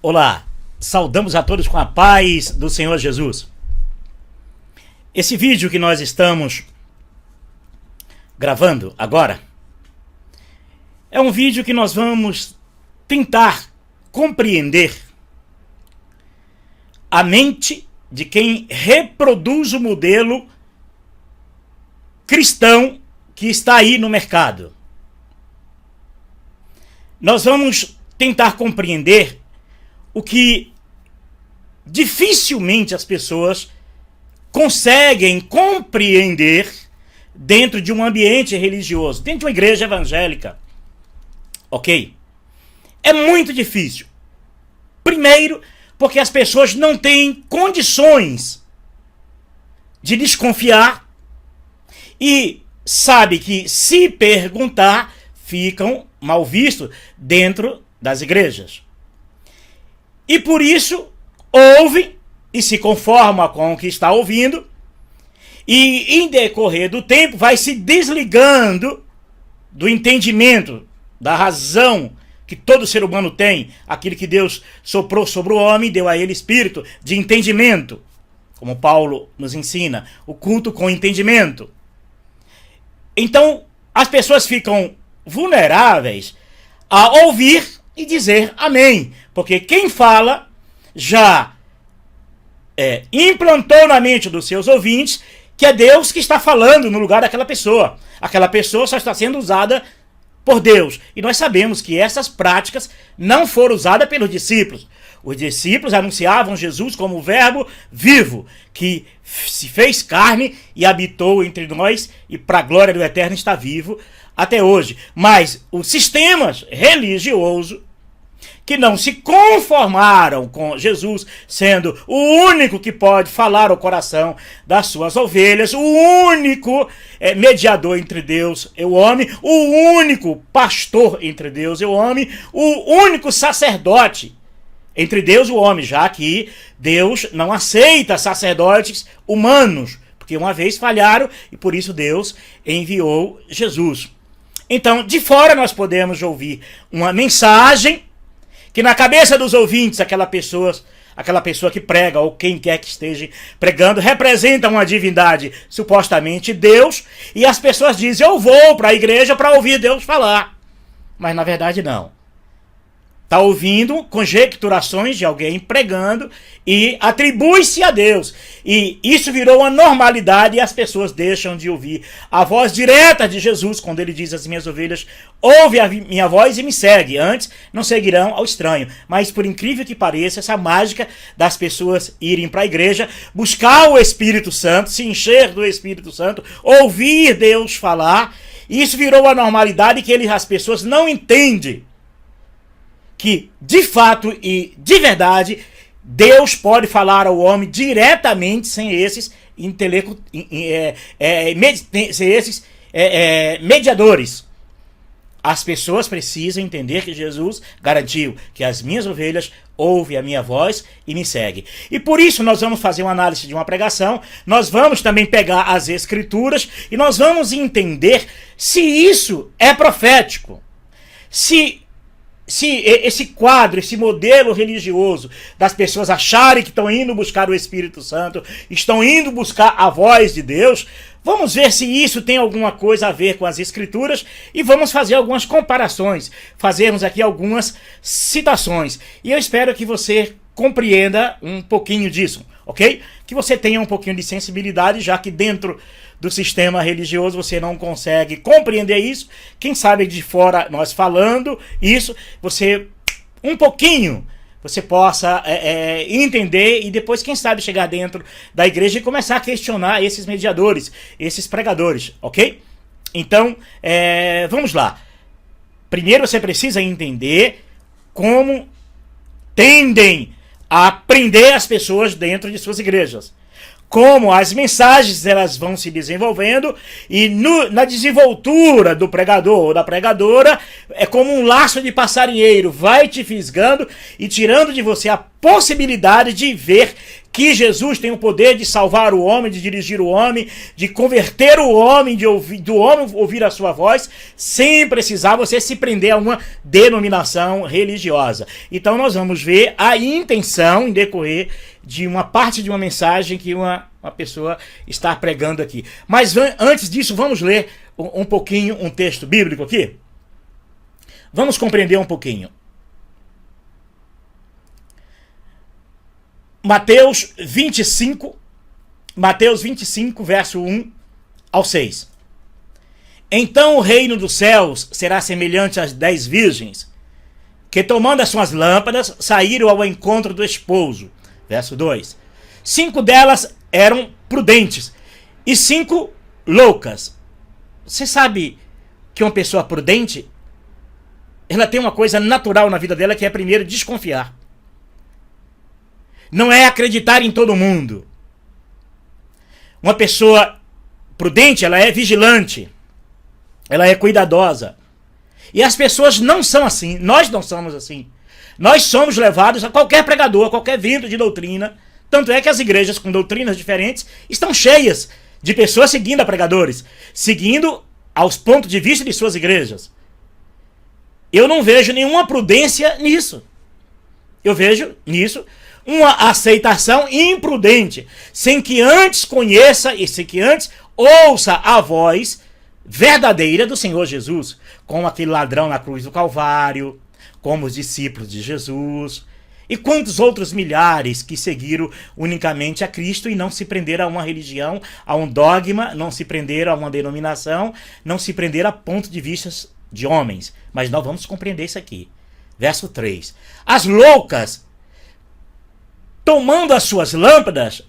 Olá, saudamos a todos com a paz do Senhor Jesus. Esse vídeo que nós estamos gravando agora é um vídeo que nós vamos tentar compreender a mente de quem reproduz o modelo cristão que está aí no mercado. Nós vamos tentar compreender o que dificilmente as pessoas conseguem compreender dentro de um ambiente religioso, dentro de uma igreja evangélica. Ok? É muito difícil. Primeiro, porque as pessoas não têm condições de desconfiar e sabe que, se perguntar, ficam mal vistos dentro das igrejas. E por isso, ouvem e se conforma com o que está ouvindo, e em decorrer do tempo vai se desligando do entendimento, da razão que todo ser humano tem, aquilo que Deus soprou sobre o homem, deu a ele espírito de entendimento, como Paulo nos ensina, o culto com entendimento. Então, as pessoas ficam vulneráveis a ouvir e dizer amém, porque quem fala já implantou na mente dos seus ouvintes que é Deus que está falando no lugar daquela pessoa. Aquela pessoa só está sendo usada por Deus. E nós sabemos que essas práticas não foram usadas pelos discípulos. Os discípulos anunciavam Jesus como o Verbo vivo, que se fez carne e habitou entre nós, e para a glória do Eterno está vivo até hoje. Mas os sistemas religiosos que não se conformaram com Jesus sendo o único que pode falar ao coração das suas ovelhas, o único mediador entre Deus e o homem, o único pastor entre Deus e o homem, o único sacerdote entre Deus e o homem, já que Deus não aceita sacerdotes humanos, porque uma vez falharam e por isso Deus enviou Jesus. Então, de fora nós podemos ouvir uma mensagem que na cabeça dos ouvintes, aquela pessoa que prega, ou quem quer que esteja pregando, representa uma divindade, supostamente Deus, e as pessoas dizem, eu vou para a igreja para ouvir Deus falar. Mas na verdade não. Está ouvindo conjecturações de alguém pregando e atribui-se a Deus. E isso virou uma normalidade e as pessoas deixam de ouvir a voz direta de Jesus, quando ele diz, as minhas ovelhas ouvem a minha voz e me seguem. Antes não seguirão ao estranho. Mas por incrível que pareça, essa mágica das pessoas irem para a igreja, buscar o Espírito Santo, se encher do Espírito Santo, ouvir Deus falar, isso virou uma normalidade que as pessoas não entendem que, de fato e de verdade, Deus pode falar ao homem diretamente sem esses mediadores. As pessoas precisam entender que Jesus garantiu que as minhas ovelhas ouvem a minha voz e me seguem. E por isso nós vamos fazer uma análise de uma pregação, nós vamos também pegar as escrituras e nós vamos entender se isso é profético. Se esse quadro, esse modelo religioso das pessoas acharem que estão indo buscar o Espírito Santo, estão indo buscar a voz de Deus, vamos ver se isso tem alguma coisa a ver com as Escrituras e vamos fazer algumas comparações, fazermos aqui algumas citações. E eu espero que você compreenda um pouquinho disso, ok? Que você tenha um pouquinho de sensibilidade, já que dentro do sistema religioso você não consegue compreender isso. Quem sabe de fora, nós falando isso, você um pouquinho você possa entender e depois, quem sabe, chegar dentro da igreja e começar a questionar esses mediadores, esses pregadores, ok? Então, vamos lá. Primeiro você precisa entender como tendem a prender as pessoas dentro de suas igrejas. Como as mensagens elas vão se desenvolvendo e na desenvoltura do pregador ou da pregadora é como um laço de passarinheiro, vai te fisgando e tirando de você a possibilidade de ver que Jesus tem o poder de salvar o homem, de dirigir o homem, de converter o homem, do homem ouvir a sua voz, sem precisar você se prender a uma denominação religiosa. Então nós vamos ver a intenção em decorrer de uma parte de uma mensagem que uma pessoa está pregando aqui. Mas antes disso, vamos ler um pouquinho um texto bíblico aqui? Vamos compreender um pouquinho. Mateus 25, verso 1 ao 6. Então o reino dos céus será semelhante às 10 virgens, que tomando as suas lâmpadas, saíram ao encontro do esposo. Verso 2. 5 delas eram prudentes e 5 loucas. Você sabe que uma pessoa prudente, ela tem uma coisa natural na vida dela, que é primeiro desconfiar. Não é acreditar em todo mundo. Uma pessoa prudente, ela é vigilante. Ela é cuidadosa. E as pessoas não são assim. Nós não somos assim. Nós somos levados a qualquer pregador, a qualquer vento de doutrina. Tanto é que as igrejas com doutrinas diferentes estão cheias de pessoas seguindo a pregadores, seguindo aos pontos de vista de suas igrejas. Eu não vejo nenhuma prudência nisso. Eu vejo nisso uma aceitação imprudente, sem que antes conheça e sem que antes ouça a voz verdadeira do Senhor Jesus, como aquele ladrão na cruz do Calvário, como os discípulos de Jesus, e quantos outros milhares que seguiram unicamente a Cristo e não se prenderam a uma religião, a um dogma, não se prenderam a uma denominação, não se prenderam a ponto de vista de homens. Mas nós vamos compreender isso aqui. Verso 3. As loucas, tomando as suas lâmpadas,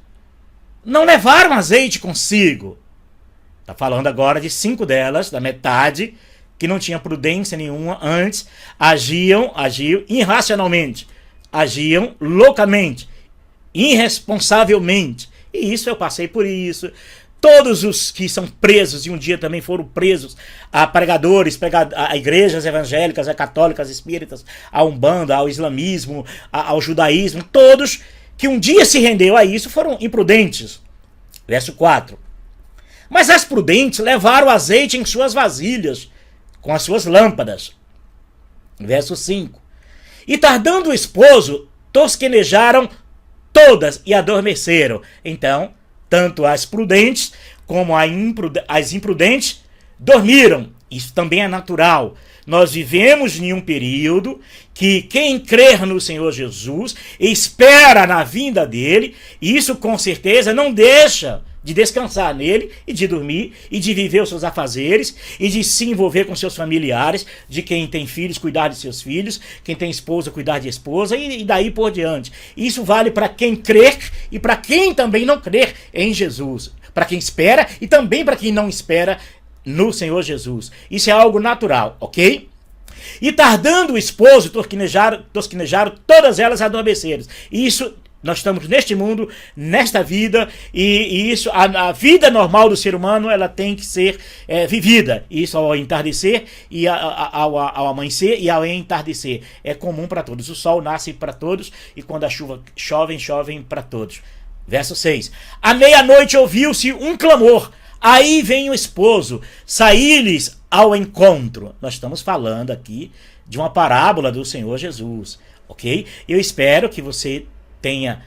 não levaram azeite consigo. Está falando agora de 5 delas, da metade, que não tinha prudência nenhuma antes, agiam irracionalmente, agiam loucamente, irresponsavelmente. E isso eu passei por isso. Todos os que são presos, e um dia também foram presos, a pregadores, a igrejas evangélicas, a católicas, espíritas, a umbanda, ao islamismo, ao judaísmo, todos que um dia se rendeu a isso foram imprudentes. Verso 4. Mas as prudentes levaram azeite em suas vasilhas, com as suas lâmpadas. Verso 5. E tardando o esposo, tosquenejaram todas e adormeceram. Então, tanto as prudentes como as imprudentes dormiram. Isso também é natural. Nós vivemos em um período que quem crer no Senhor Jesus espera na vinda dele, e isso com certeza não deixa de descansar nele e de dormir e de viver os seus afazeres e de se envolver com seus familiares, de quem tem filhos, cuidar de seus filhos, quem tem esposa, cuidar de esposa e daí por diante. Isso vale para quem crer e para quem também não crer em Jesus, para quem espera e também para quem não espera no Senhor Jesus. Isso é algo natural, ok? E tardando o esposo, tosquenejaram todas elas adormeceram. Isso, nós estamos neste mundo, nesta vida, e isso, a vida normal do ser humano, ela tem que ser vivida. Isso ao entardecer, e ao amanhecer e ao entardecer. É comum para todos. O sol nasce para todos, e quando a chuva chovem para todos. Verso 6. À meia-noite ouviu-se um clamor. Aí vem o esposo, saí-lhes ao encontro. Nós estamos falando aqui de uma parábola do Senhor Jesus, ok? Eu espero que você tenha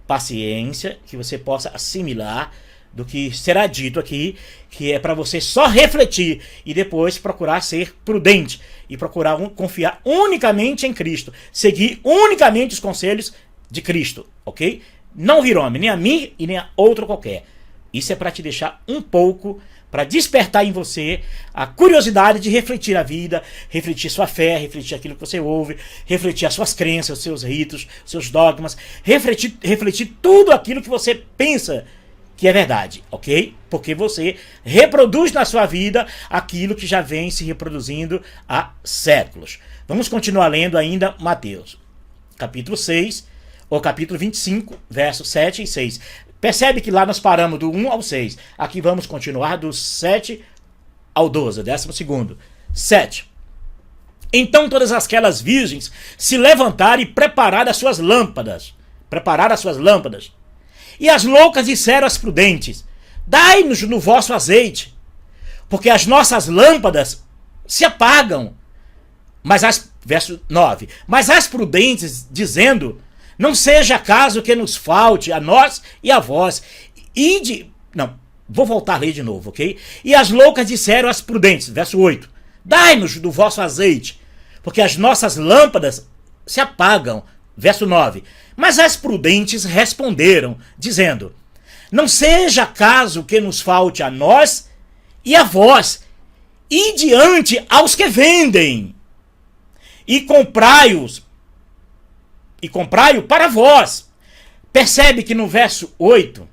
paciência, que você possa assimilar do que será dito aqui, que é para você só refletir e depois procurar ser prudente e procurar confiar unicamente em Cristo, seguir unicamente os conselhos de Cristo, ok? Não ouvir homem, nem a mim e nem a outro qualquer. Isso é para te deixar um pouco, para despertar em você a curiosidade de refletir a vida, refletir sua fé, refletir aquilo que você ouve, refletir as suas crenças, os seus ritos, os seus dogmas, refletir tudo aquilo que você pensa que é verdade, ok? Porque você reproduz na sua vida aquilo que já vem se reproduzindo há séculos. Vamos continuar lendo ainda Mateus, capítulo 6, ou capítulo 25, versos 7 e 6. Percebe que lá nós paramos do 1 ao 6. Aqui vamos continuar do 7 ao 12, 12º. 7. Então todas aquelas virgens se levantaram e prepararam as suas lâmpadas. E as loucas disseram às prudentes: dai-nos no vosso azeite, porque as nossas lâmpadas se apagam. Verso 9. Mas as prudentes, dizendo: não seja caso que nos falte a nós e a vós. Vou voltar a ler de novo, ok? E as loucas disseram às prudentes, verso 8: dai-nos do vosso azeite, porque as nossas lâmpadas se apagam. Verso 9. Mas as prudentes responderam, dizendo: não seja caso que nos falte a nós e a vós, e diante aos que vendem, e comprai-o para vós. Percebe que no verso 8,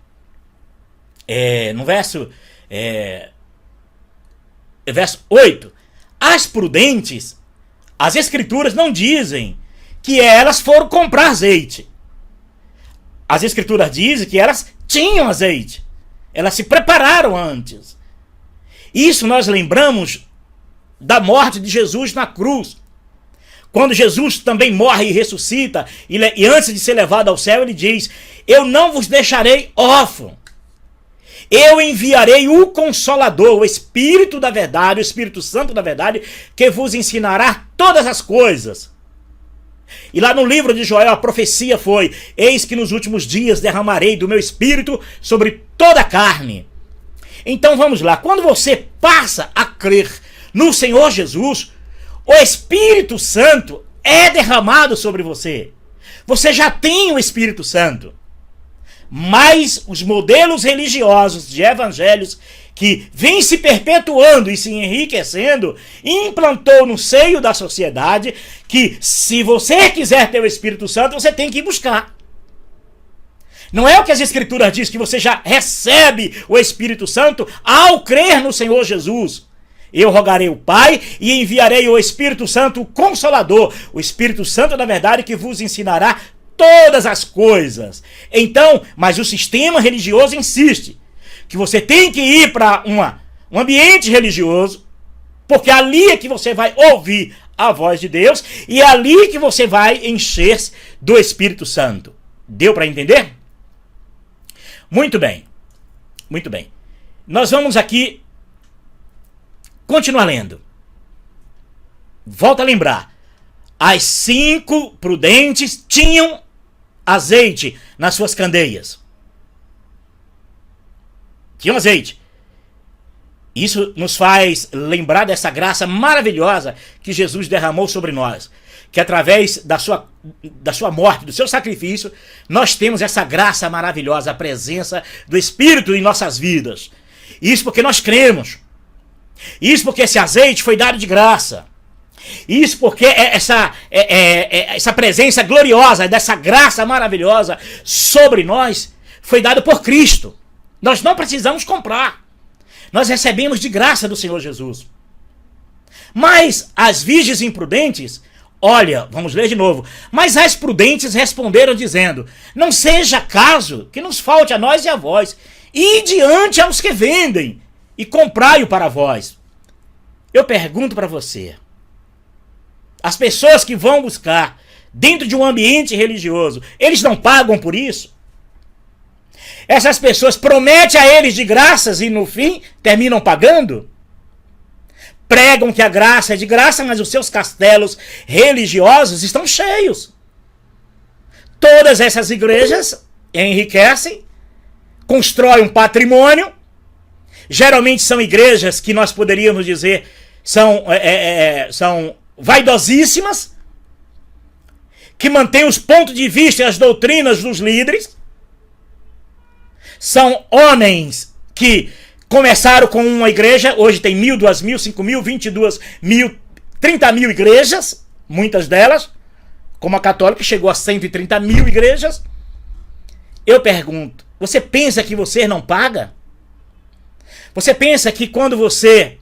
verso 8, as prudentes, as escrituras não dizem que elas foram comprar azeite. As escrituras dizem que elas tinham azeite. Elas se prepararam antes. Isso nós lembramos da morte de Jesus na cruz. Quando Jesus também morre e ressuscita, e antes de ser levado ao céu, ele diz: eu não vos deixarei órfão. Eu enviarei o Consolador, o Espírito da verdade, o Espírito Santo da verdade, que vos ensinará todas as coisas. E lá no livro de Joel a profecia foi: eis que nos últimos dias derramarei do meu Espírito sobre toda a carne. Então vamos lá, quando você passa a crer no Senhor Jesus, o Espírito Santo é derramado sobre você. Você já tem o Espírito Santo. Mas os modelos religiosos de evangelhos que vêm se perpetuando e se enriquecendo, implantou no seio da sociedade que se você quiser ter o Espírito Santo, você tem que ir buscar. Não é o que as Escrituras dizem, que você já recebe o Espírito Santo ao crer no Senhor Jesus. Eu rogarei o Pai e enviarei o Espírito Santo, o Consolador, o Espírito Santo da verdade, que vos ensinará todas as coisas. Então, mas o sistema religioso insiste que você tem que ir para um ambiente religioso, porque ali é que você vai ouvir a voz de Deus e é ali que você vai encher-se do Espírito Santo. Deu para entender? Muito bem. Muito bem. Nós vamos aqui continuar lendo. Volta a lembrar. As 5 prudentes tinham azeite nas suas candeias. Tinham azeite. Isso nos faz lembrar dessa graça maravilhosa que Jesus derramou sobre nós. Que através da sua morte, do seu sacrifício, nós temos essa graça maravilhosa, a presença do Espírito em nossas vidas. Isso porque nós cremos. Isso porque esse azeite foi dado de graça. Isso porque essa presença gloriosa, dessa graça maravilhosa sobre nós, foi dado por Cristo. Nós não precisamos comprar. Nós recebemos de graça do Senhor Jesus. Mas as virgens imprudentes, olha, vamos ler de novo. Mas as prudentes responderam dizendo: não seja caso que nos falte a nós e a vós, e diante aos que vendem, e comprai-o para vós. Eu pergunto para você, as pessoas que vão buscar dentro de um ambiente religioso, eles não pagam por isso? Essas pessoas prometem a eles de graças e no fim terminam pagando? Pregam que a graça é de graça, mas os seus castelos religiosos estão cheios. Todas essas igrejas enriquecem, constroem um patrimônio. Geralmente são igrejas que nós poderíamos dizer são vaidosíssimas, que mantêm os pontos de vista e as doutrinas dos líderes. São homens que começaram com uma igreja, hoje tem 1.000, 2.000, 5.000, 22.000, 30.000 igrejas, muitas delas, como a católica, chegou a 130.000 igrejas. Eu pergunto, você pensa que você não paga? Você pensa que quando você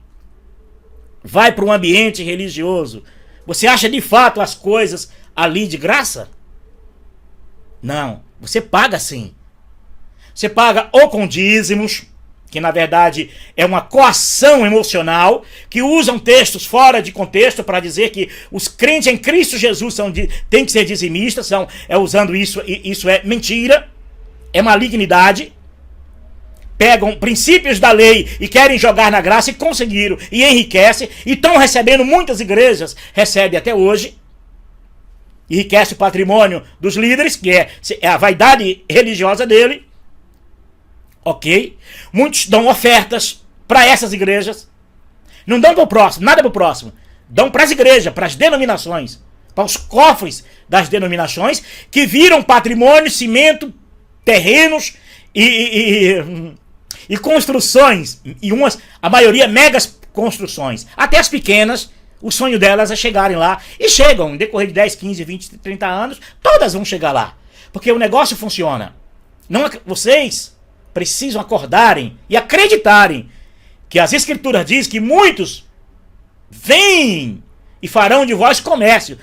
vai para um ambiente religioso, você acha de fato as coisas ali de graça? Não, você paga sim. Você paga ou com dízimos, que na verdade é uma coação emocional, que usam textos fora de contexto para dizer que os crentes em Cristo Jesus têm que ser dizimistas, usando isso, e isso é mentira. é malignidade, pegam princípios da lei e querem jogar na graça e conseguiram, e enriquecem, e estão recebendo, muitas igrejas recebem até hoje, enriquece o patrimônio dos líderes, que é a vaidade religiosa dele, ok? Muitos dão ofertas para essas igrejas, não dão para o próximo, nada para o próximo, dão para as igrejas, para as denominações, para os cofres das denominações, que viram patrimônio, cimento, terrenos e construções, e a maioria megas construções, até as pequenas. O sonho delas é chegarem lá, e chegam, em decorrer de 10, 15, 20, 30 anos, todas vão chegar lá, porque o negócio funciona. Vocês precisam acordarem e acreditarem que as escrituras dizem que muitos vêm e farão de vós comércio.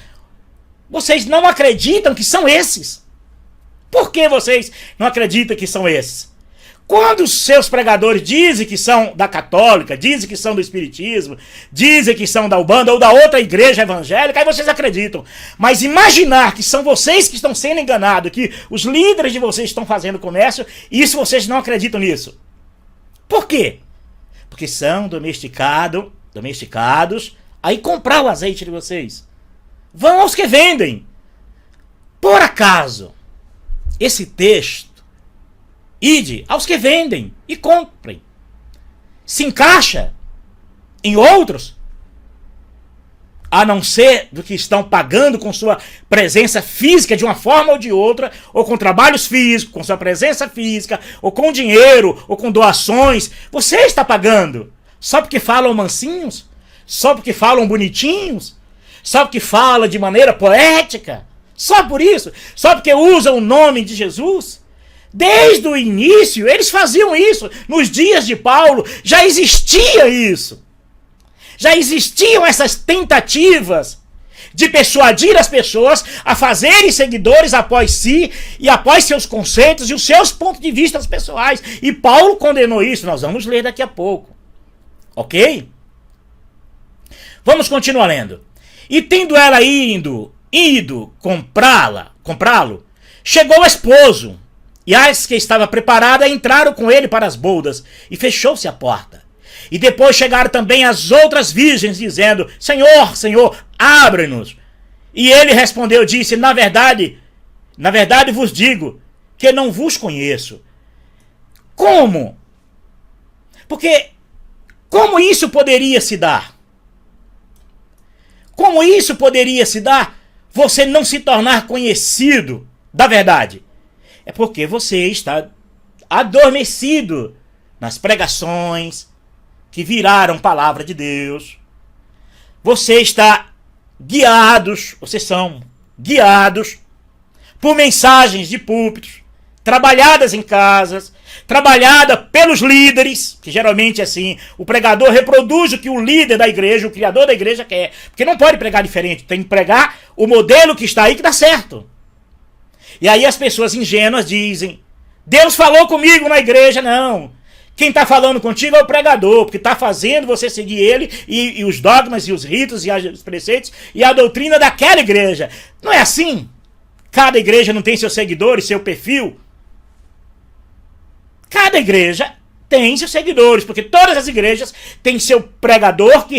Vocês não acreditam que são esses. Por que vocês não acreditam que são esses? Quando os seus pregadores dizem que são da católica, dizem que são do espiritismo, dizem que são da Ubanda ou da outra igreja evangélica, aí vocês acreditam. Mas imaginar que são vocês que estão sendo enganados, que os líderes de vocês estão fazendo comércio, isso vocês não acreditam nisso. Por quê? Porque são domesticados, aí comprar o azeite de vocês. Vão aos que vendem. Por acaso, esse texto, ide aos que vendem e comprem, se encaixa em outros, a não ser do que estão pagando com sua presença física de uma forma ou de outra, ou com trabalhos físicos, com sua presença física, ou com dinheiro, ou com doações. Você está pagando só porque falam mansinhos, só porque falam bonitinhos, só porque fala de maneira poética, só por isso, só porque usam o nome de Jesus. Desde o início, eles faziam isso. Nos dias de Paulo, já existia isso. Já existiam essas tentativas de persuadir as pessoas a fazerem seguidores após si e após seus conceitos e os seus pontos de vista pessoais. E Paulo condenou isso. Nós vamos ler daqui a pouco. Ok? Vamos continuar lendo. E tendo ela ido comprá-lo, chegou o esposo. E as que estava preparada entraram com ele para as boldas, e fechou-se a porta. E depois chegaram também as outras virgens, dizendo: Senhor, Senhor, abre-nos. E ele respondeu, disse: na verdade vos digo, que não vos conheço. Como? Porque como isso poderia se dar? Como isso poderia se dar? Você não se tornar conhecido da verdade. É porque você está adormecido nas pregações que viraram palavra de Deus. Vocês são guiados por mensagens de púlpitos, trabalhadas em casas, trabalhada pelos líderes, que geralmente é assim, o pregador reproduz o que o líder da igreja, o criador da igreja quer, porque não pode pregar diferente, tem que pregar o modelo que está aí que dá certo. E aí as pessoas ingênuas dizem: Deus falou comigo na igreja. Não. Quem está falando contigo é o pregador, porque está fazendo você seguir ele e os dogmas e os ritos e os preceitos e a doutrina daquela igreja. Não é assim? Cada igreja não tem seus seguidores, seu perfil. Cada igreja tem seus seguidores, porque todas as igrejas têm seu pregador que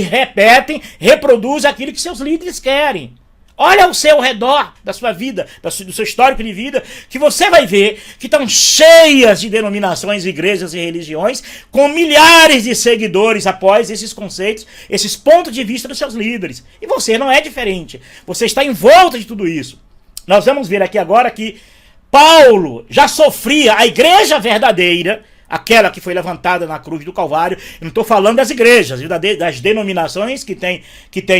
reproduz aquilo que seus líderes querem. Olha ao seu redor da sua vida, do seu histórico de vida, que você vai ver que estão cheias de denominações, igrejas e religiões, com milhares de seguidores após esses conceitos, esses pontos de vista dos seus líderes. E você não é diferente. Você está em volta de tudo isso. Nós vamos ver aqui agora que Paulo já sofria, a igreja verdadeira, aquela que foi levantada na cruz do Calvário. Eu não estou falando das igrejas, das denominações que tem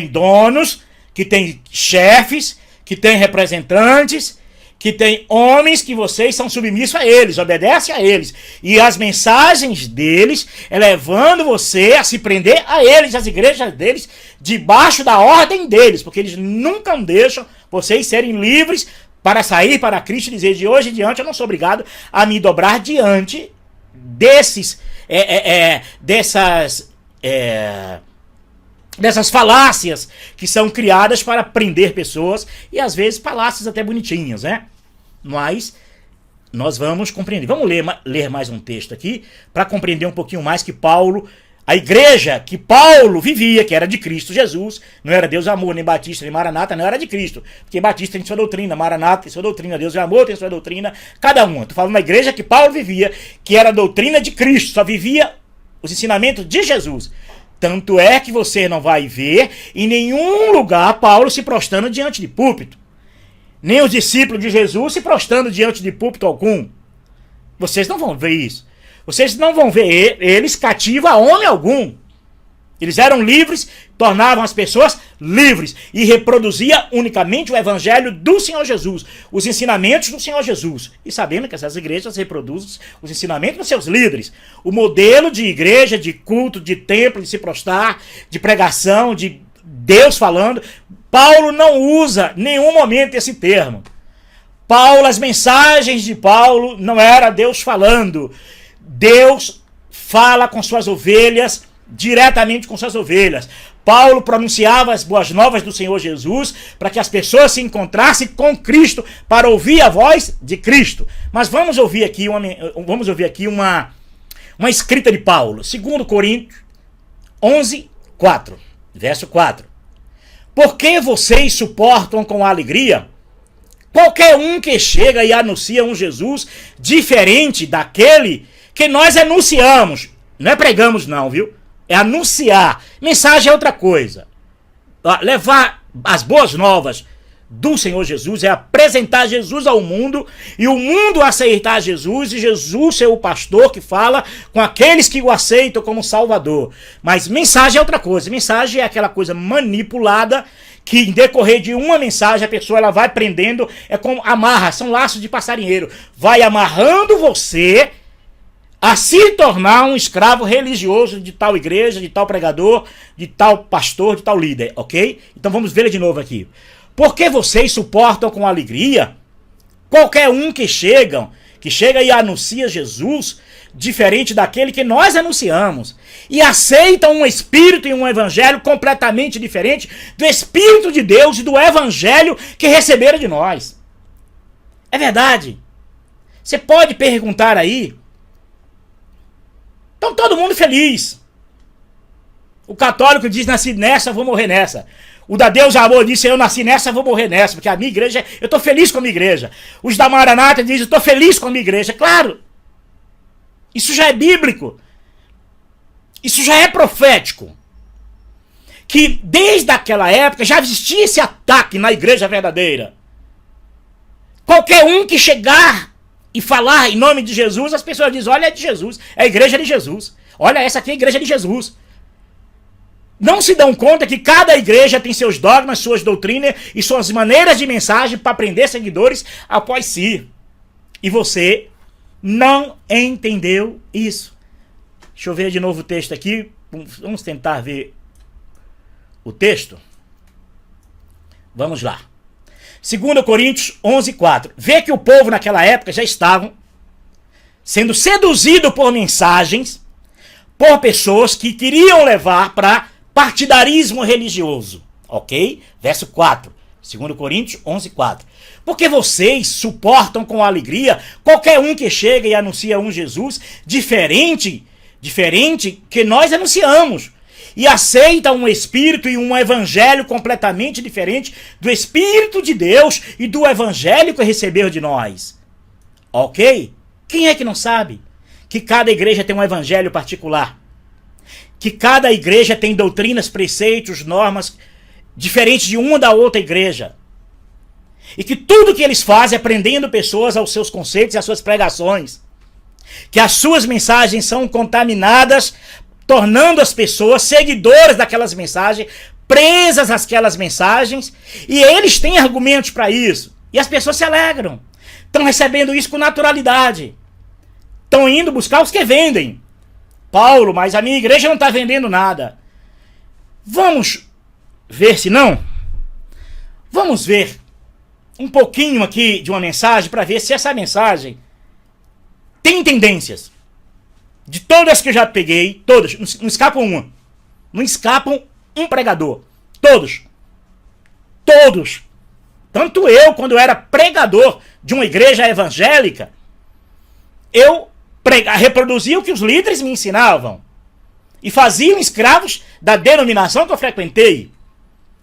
donos, que tem chefes, que tem representantes, que tem homens que vocês são submissos a eles, obedecem a eles. E as mensagens deles é levando você a se prender a eles, as igrejas deles, debaixo da ordem deles, porque eles nunca deixam vocês serem livres para sair para Cristo e dizer: de hoje em diante eu não sou obrigado a me dobrar diante dessas falácias que são criadas para prender pessoas, e às vezes falácias até bonitinhas, né? Mas nós vamos compreender. Vamos ler mais um texto aqui para compreender um pouquinho mais que Paulo, a igreja que Paulo vivia, que era de Cristo Jesus, não era Deus amor, nem Batista, nem Maranata, não era de Cristo. Porque Batista tem sua doutrina, Maranata tem sua doutrina, Deus é amor tem sua doutrina, cada um. Estou falando da igreja que Paulo vivia, que era a doutrina de Cristo, só vivia os ensinamentos de Jesus. Tanto é que você não vai ver em nenhum lugar Paulo se prostrando diante de púlpito. Nem os discípulos de Jesus se prostrando diante de púlpito algum. Vocês não vão ver isso. Vocês não vão ver eles cativos a homem algum. Eles eram livres, tornavam as pessoas livres e reproduzia unicamente o evangelho do Senhor Jesus, os ensinamentos do Senhor Jesus. E sabendo que essas igrejas reproduzem os ensinamentos dos seus líderes. O modelo de igreja, de culto, de templo, de se prostrar, de pregação, de Deus falando. Paulo não usa em nenhum momento esse termo. Paulo, as mensagens de Paulo não era Deus falando. Deus fala com suas ovelhas, diretamente com suas ovelhas. Paulo pronunciava as boas novas do Senhor Jesus para que as pessoas se encontrassem com Cristo, para ouvir a voz de Cristo. Mas vamos ouvir aqui uma escrita de Paulo. 2 Coríntios 11, 4, verso 4. Porque vocês suportam com alegria qualquer um que chega e anuncia um Jesus diferente daquele que nós anunciamos. Não é pregamos não, viu? É anunciar. Mensagem é outra coisa. Levar as boas novas do Senhor Jesus é apresentar Jesus ao mundo e o mundo aceitar Jesus e Jesus ser o pastor que fala com aqueles que o aceitam como Salvador. Mas mensagem é outra coisa. Mensagem é aquela coisa manipulada que em decorrer de uma mensagem a pessoa ela vai prendendo, é como amarra, são laços de passarinheiro. Vai amarrando você a se tornar um escravo religioso de tal igreja, de tal pregador, de tal pastor, de tal líder, ok? Então vamos ver de novo aqui. Porque vocês suportam com alegria qualquer um que chega e anuncia Jesus diferente daquele que nós anunciamos, e aceitam um espírito e um evangelho completamente diferente do Espírito de Deus e do evangelho que receberam de nós. É verdade. Você pode perguntar aí, então todo mundo feliz. O católico diz, nasci nessa, vou morrer nessa. O da Deus Amor disse, eu nasci nessa, vou morrer nessa, porque a minha igreja, eu estou feliz com a minha igreja. Os da Maranata dizem, eu estou feliz com a minha igreja. Claro, isso já é bíblico. Isso já é profético. Que desde aquela época já existia esse ataque na igreja verdadeira. Qualquer um que chegar e falar em nome de Jesus, as pessoas dizem, olha, é de Jesus, é a igreja de Jesus. Olha, essa aqui é a igreja de Jesus. Não se dão conta que cada igreja tem seus dogmas, suas doutrinas e suas maneiras de mensagem para prender seguidores após si. E você não entendeu isso. Deixa eu ver de novo o texto aqui. Vamos tentar ver o texto. Vamos lá. 2 Coríntios 11, 4. Vê que o povo naquela época já estavam sendo seduzido por mensagens, por pessoas que queriam levar para partidarismo religioso. Ok? Verso 4. 2 Coríntios 11, 4. Porque vocês suportam com alegria qualquer um que chega e anuncia um Jesus diferente que nós anunciamos. E aceita um espírito e um evangelho completamente diferente do Espírito de Deus e do evangelho que recebeu de nós. Ok? Quem é que não sabe que cada igreja tem um evangelho particular? Que cada igreja tem doutrinas, preceitos, normas diferentes de uma da outra igreja. E que tudo que eles fazem é prendendo pessoas aos seus conceitos e às suas pregações. Que as suas mensagens são contaminadas, tornando as pessoas seguidoras daquelas mensagens, presas àquelas mensagens, e eles têm argumentos para isso. E as pessoas se alegram. Estão recebendo isso com naturalidade. Estão indo buscar os que vendem. Paulo, mas a minha igreja não está vendendo nada. Vamos ver se não? Vamos ver um pouquinho aqui de uma mensagem para ver se essa mensagem tem tendências. De todas que eu já peguei, todas, não escapam uma. Não escapam um pregador. Todos. Todos. Tanto eu, quando eu era pregador de uma igreja evangélica, eu reproduzia o que os líderes me ensinavam. E faziam escravos da denominação que eu frequentei.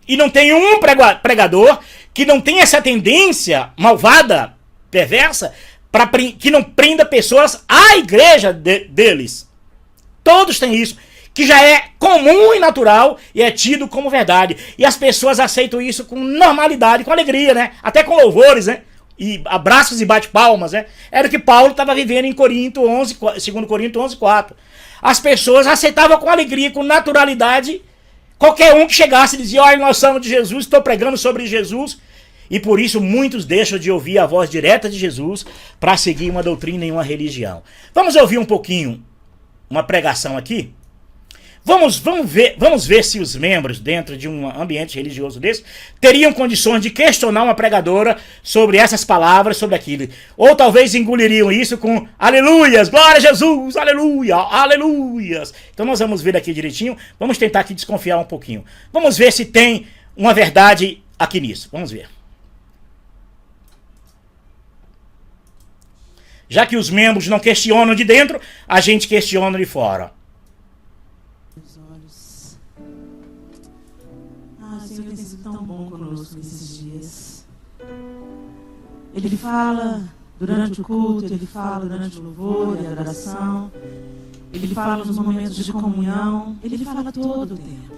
E não tem um pregador que não tenha essa tendência malvada, perversa, que não prenda pessoas à igreja deles. Todos têm isso, que já é comum e natural e é tido como verdade. E as pessoas aceitam isso com normalidade, com alegria, né? Até com louvores, né? E abraços e bate-palmas, né? Era o que Paulo estava vivendo em Corinto 11, 2 Coríntios 11:4. As pessoas aceitavam com alegria, com naturalidade, qualquer um que chegasse e dizia: olha, nós somos de Jesus, estou pregando sobre Jesus. E por isso muitos deixam de ouvir a voz direta de Jesus para seguir uma doutrina e uma religião. Vamos ouvir um pouquinho uma pregação aqui? Vamos ver se os membros dentro de um ambiente religioso desse teriam condições de questionar uma pregadora sobre essas palavras, sobre aquilo. Ou talvez engoliriam isso com aleluias, glória a Jesus, aleluia, aleluias. Então nós vamos ver aqui direitinho, vamos tentar aqui desconfiar um pouquinho. Vamos ver se tem uma verdade aqui nisso, vamos ver. Já que os membros não questionam de dentro, a gente questiona de fora. O Senhor tem sido tão bom conosco nesses dias. Ele fala durante o culto, ele fala durante o louvor e a adoração. Ele fala nos momentos de comunhão. Ele fala todo o tempo.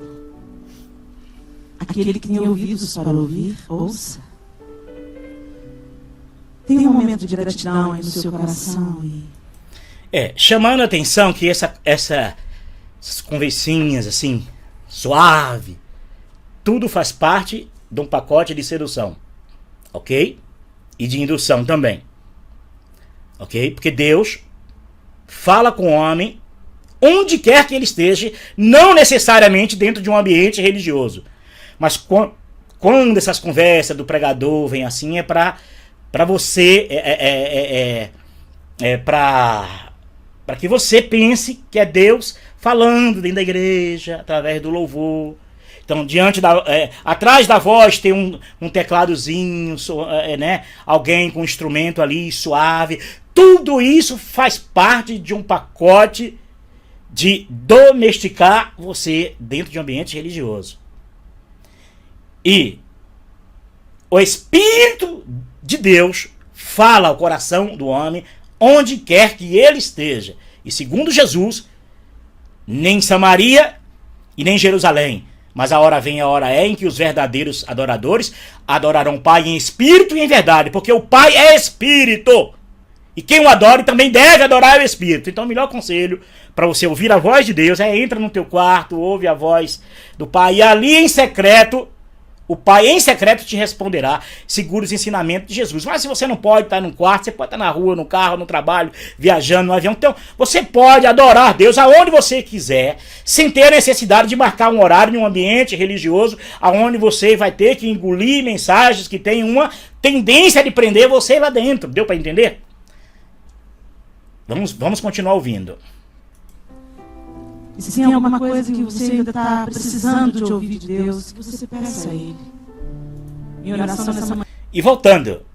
Aquele que tem ouvidos para ouvir, ouça. Tem um momento de gratidão aí no seu coração. Chamando a atenção que essas conversinhas assim, suave, tudo faz parte de um pacote de sedução, ok? E de indução também, ok? Porque Deus fala com o homem onde quer que ele esteja, não necessariamente dentro de um ambiente religioso. Mas quando essas conversas do pregador vêm assim, é para você, para que você pense que é Deus falando dentro da igreja, através do louvor. Então, atrás da voz tem um tecladozinho, né? Alguém com um instrumento ali suave. Tudo isso faz parte de um pacote de domesticar você dentro de um ambiente religioso. E o Espírito de Deus fala ao coração do homem onde quer que ele esteja. E segundo Jesus, nem Samaria e nem Jerusalém, mas a hora vem e a hora é em que os verdadeiros adoradores adorarão o Pai em espírito e em verdade, porque o Pai é espírito. E quem o adora também deve adorar o Espírito. Então o melhor conselho para você ouvir a voz de Deus entra no teu quarto, ouve a voz do Pai, e ali em secreto, o Pai em secreto te responderá, segura os ensinamentos de Jesus. Mas se você não pode estar num quarto, você pode estar na rua, no carro, no trabalho, viajando no avião. Então, você pode adorar Deus aonde você quiser, sem ter a necessidade de marcar um horário em um ambiente religioso, aonde você vai ter que engolir mensagens que têm uma tendência de prender você lá dentro. Deu para entender? Vamos continuar ouvindo. E se tem alguma coisa que você ainda está precisando de ouvir de Deus, que você peça a Ele. Em oração nessa manhã. E voltando,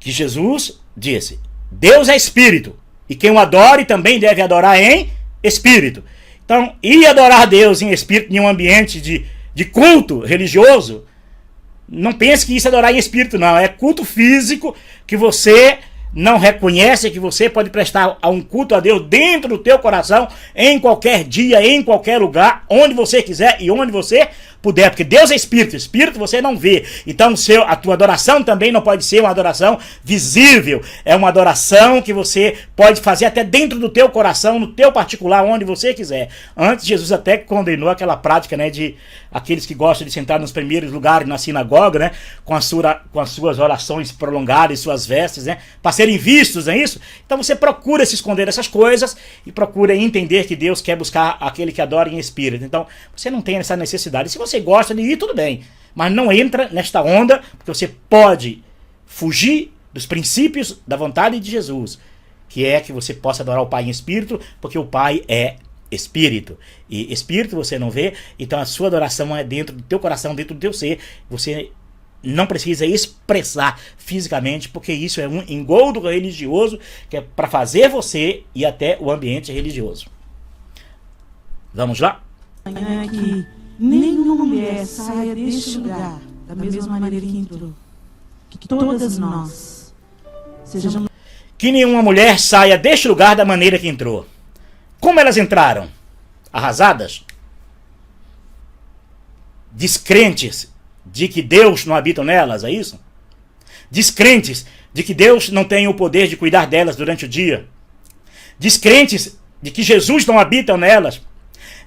que Jesus disse, Deus é Espírito, e quem o adore também deve adorar em Espírito. Então, ir adorar Deus em Espírito em um ambiente de culto religioso, não pense que isso é adorar em Espírito, não. É culto físico que você não reconhece, que você pode prestar a um culto a Deus dentro do teu coração, em qualquer dia, em qualquer lugar, onde você quiser e onde você puder, porque Deus é Espírito, Espírito você não vê, então a tua adoração também não pode ser uma adoração visível, é uma adoração que você pode fazer até dentro do teu coração, no teu particular, onde você quiser. Antes Jesus até condenou aquela prática, né, de aqueles que gostam de sentar nos primeiros lugares na sinagoga, né, com as suas orações prolongadas, suas vestes, né, para serem vistos, não é isso? Então você procura se esconder dessas coisas e procura entender que Deus quer buscar aquele que adora em espírito. Então você não tem essa necessidade. Se você gosta de ir, tudo bem, mas não entra nesta onda, porque você pode fugir dos princípios da vontade de Jesus, que é que você possa adorar o Pai em espírito, porque o Pai é espírito, e espírito você não vê, então a sua adoração é dentro do teu coração, dentro do teu ser. Você não precisa expressar fisicamente, porque isso é um engodo religioso que é para fazer você ir até o ambiente religioso. Vamos lá? É que nenhuma mulher saia deste lugar da mesma maneira que entrou. Que todas nós sejamos... Que nenhuma mulher saia deste lugar da maneira que entrou. Como elas entraram? Arrasadas? Descrentes de que Deus não habita nelas, é isso? Descrentes de que Deus não tem o poder de cuidar delas durante o dia. Descrentes de que Jesus não habita nelas.